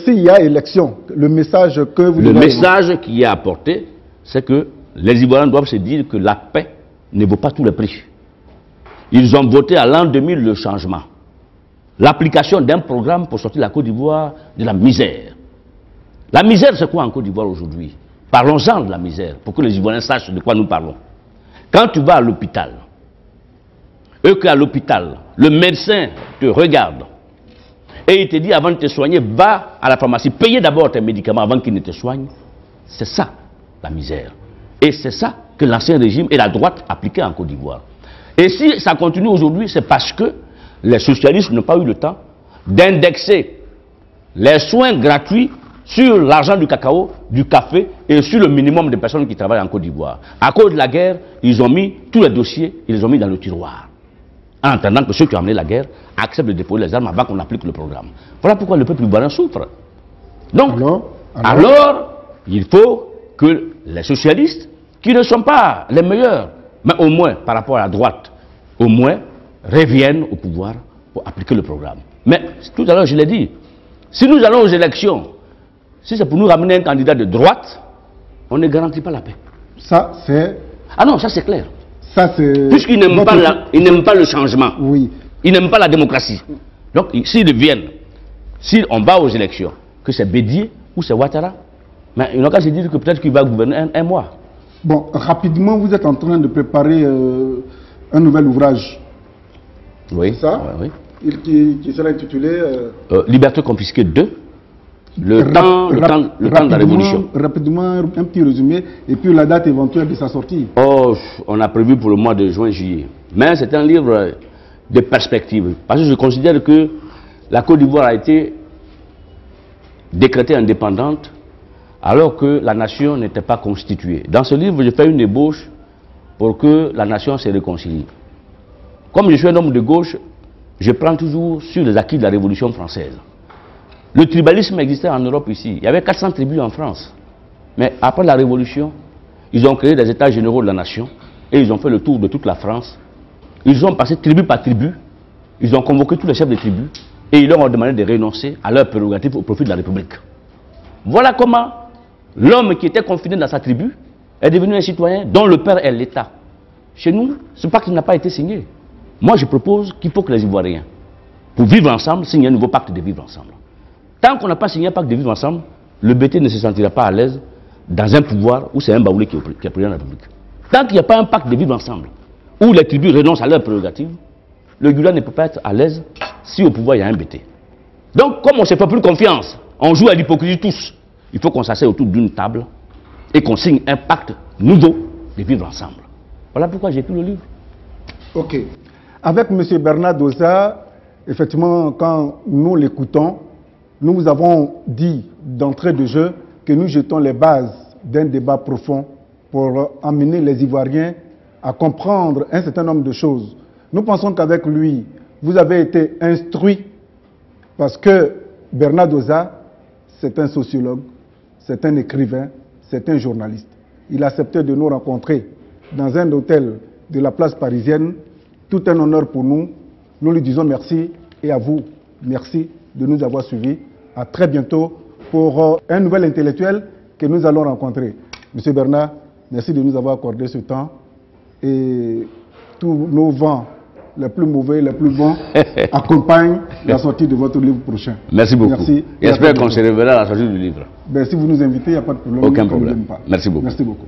s'il y a élection, le message que vous... Le message qui est apporté, c'est que les Ivoiriens doivent se dire que la paix ne vaut pas tous les prix. Ils ont voté à l'an 2000 le changement. L'application d'un programme pour sortir la Côte d'Ivoire de la misère. La misère, c'est quoi en Côte d'Ivoire aujourd'hui? Parlons-en de la misère, pour que les Ivoiriens sachent de quoi nous parlons. Quand tu vas à l'hôpital, eux qu'à l'hôpital, le médecin te regarde et il te dit avant de te soigner, va à la pharmacie, paye d'abord tes médicaments avant qu'il ne te soigne. C'est ça, la misère. Et c'est ça que l'ancien régime et la droite appliquaient en Côte d'Ivoire. Et si ça continue aujourd'hui, c'est parce que les socialistes n'ont pas eu le temps d'indexer les soins gratuits sur l'argent du cacao, du café et sur le minimum de personnes qui travaillent en Côte d'Ivoire. À cause de la guerre, ils ont mis tous les dossiers, ils les ont mis dans le tiroir. En attendant que ceux qui ont amené la guerre acceptent de déposer les armes avant qu'on applique le programme. Voilà pourquoi le peuple ivoirien souffre. Donc, alors, il faut que les socialistes, qui ne sont pas les meilleurs, mais au moins par rapport à la droite, au moins reviennent au pouvoir pour appliquer le programme. Mais tout à l'heure, je l'ai dit, si nous allons aux élections, si c'est pour nous ramener un candidat de droite, on ne garantit pas la paix. Ça, c'est... Ah non, ça c'est clair. Ça, c'est... Puisqu'ils n'aiment pas le changement. Oui. Ils n'aiment pas la démocratie. Donc, s'ils viennent, si on va aux élections, que c'est Bédié ou c'est Ouattara, mais ils n'ont qu'à se dire que peut-être qu'il va gouverner un mois. Bon, rapidement, vous êtes en train de préparer un nouvel ouvrage. Oui. C'est ça? Oui. Qui sera intitulé... Liberté confisquée 2. Le temps de la révolution. Rapidement, un petit résumé, et puis la date éventuelle de sa sortie. Oh, on a prévu pour le mois de juin-juillet. Mais c'est un livre de perspective. Parce que je considère que la Côte d'Ivoire a été décrétée indépendante alors que la nation n'était pas constituée. Dans ce livre, je fais une ébauche pour que la nation se réconcilie. Comme je suis un homme de gauche, je prends toujours sur les acquis de la Révolution française. Le tribalisme existait en Europe ici. Il y avait 400 tribus en France. Mais après la Révolution, ils ont créé des états généraux de la nation et ils ont fait le tour de toute la France. Ils ont passé tribu par tribu. Ils ont convoqué tous les chefs de tribus et ils leur ont demandé de renoncer à leurs prérogatives au profit de la République. Voilà comment l'homme qui était confiné dans sa tribu est devenu un citoyen dont le père est l'État. Chez nous, ce pacte n'a pas été signé. Moi, je propose qu'il faut que les Ivoiriens, pour vivre ensemble, signent un nouveau pacte de vivre ensemble. Tant qu'on n'a pas signé un pacte de vivre ensemble, le BT ne se sentira pas à l'aise dans un pouvoir où c'est un Baoulé qui est président de la République. Tant qu'il n'y a pas un pacte de vivre ensemble, où les tribus renoncent à leurs prérogatives, le Gula ne peut pas être à l'aise si au pouvoir il y a un BT. Donc, comme on ne se fait plus confiance, on joue à l'hypocrisie tous. Il faut qu'on s'asseye autour d'une table et qu'on signe un pacte nouveau de vivre ensemble. Voilà pourquoi j'ai écrit le livre. Ok. Avec M. Bernard Dossa, effectivement, quand nous l'écoutons, nous vous avons dit d'entrée de jeu que nous jetons les bases d'un débat profond pour amener les Ivoiriens à comprendre un certain nombre de choses. Nous pensons qu'avec lui, vous avez été instruit parce que Bernard Dossa, c'est un sociologue, c'est un écrivain, c'est un journaliste. Il acceptait de nous rencontrer dans un hôtel de la place parisienne. Tout un honneur pour nous. Nous lui disons merci et à vous, merci de nous avoir suivis. À très bientôt pour un nouvel intellectuel que nous allons rencontrer. Monsieur Bernard, merci de nous avoir accordé ce temps et tous nos vents, les plus mauvais, les plus bons, accompagnent la sortie de votre livre prochain. Merci beaucoup. Merci. J'espère qu'on se reverra à la sortie du livre. Ben, si vous nous invitez, il n'y a pas de problème. Aucun problème. Merci beaucoup. Merci beaucoup.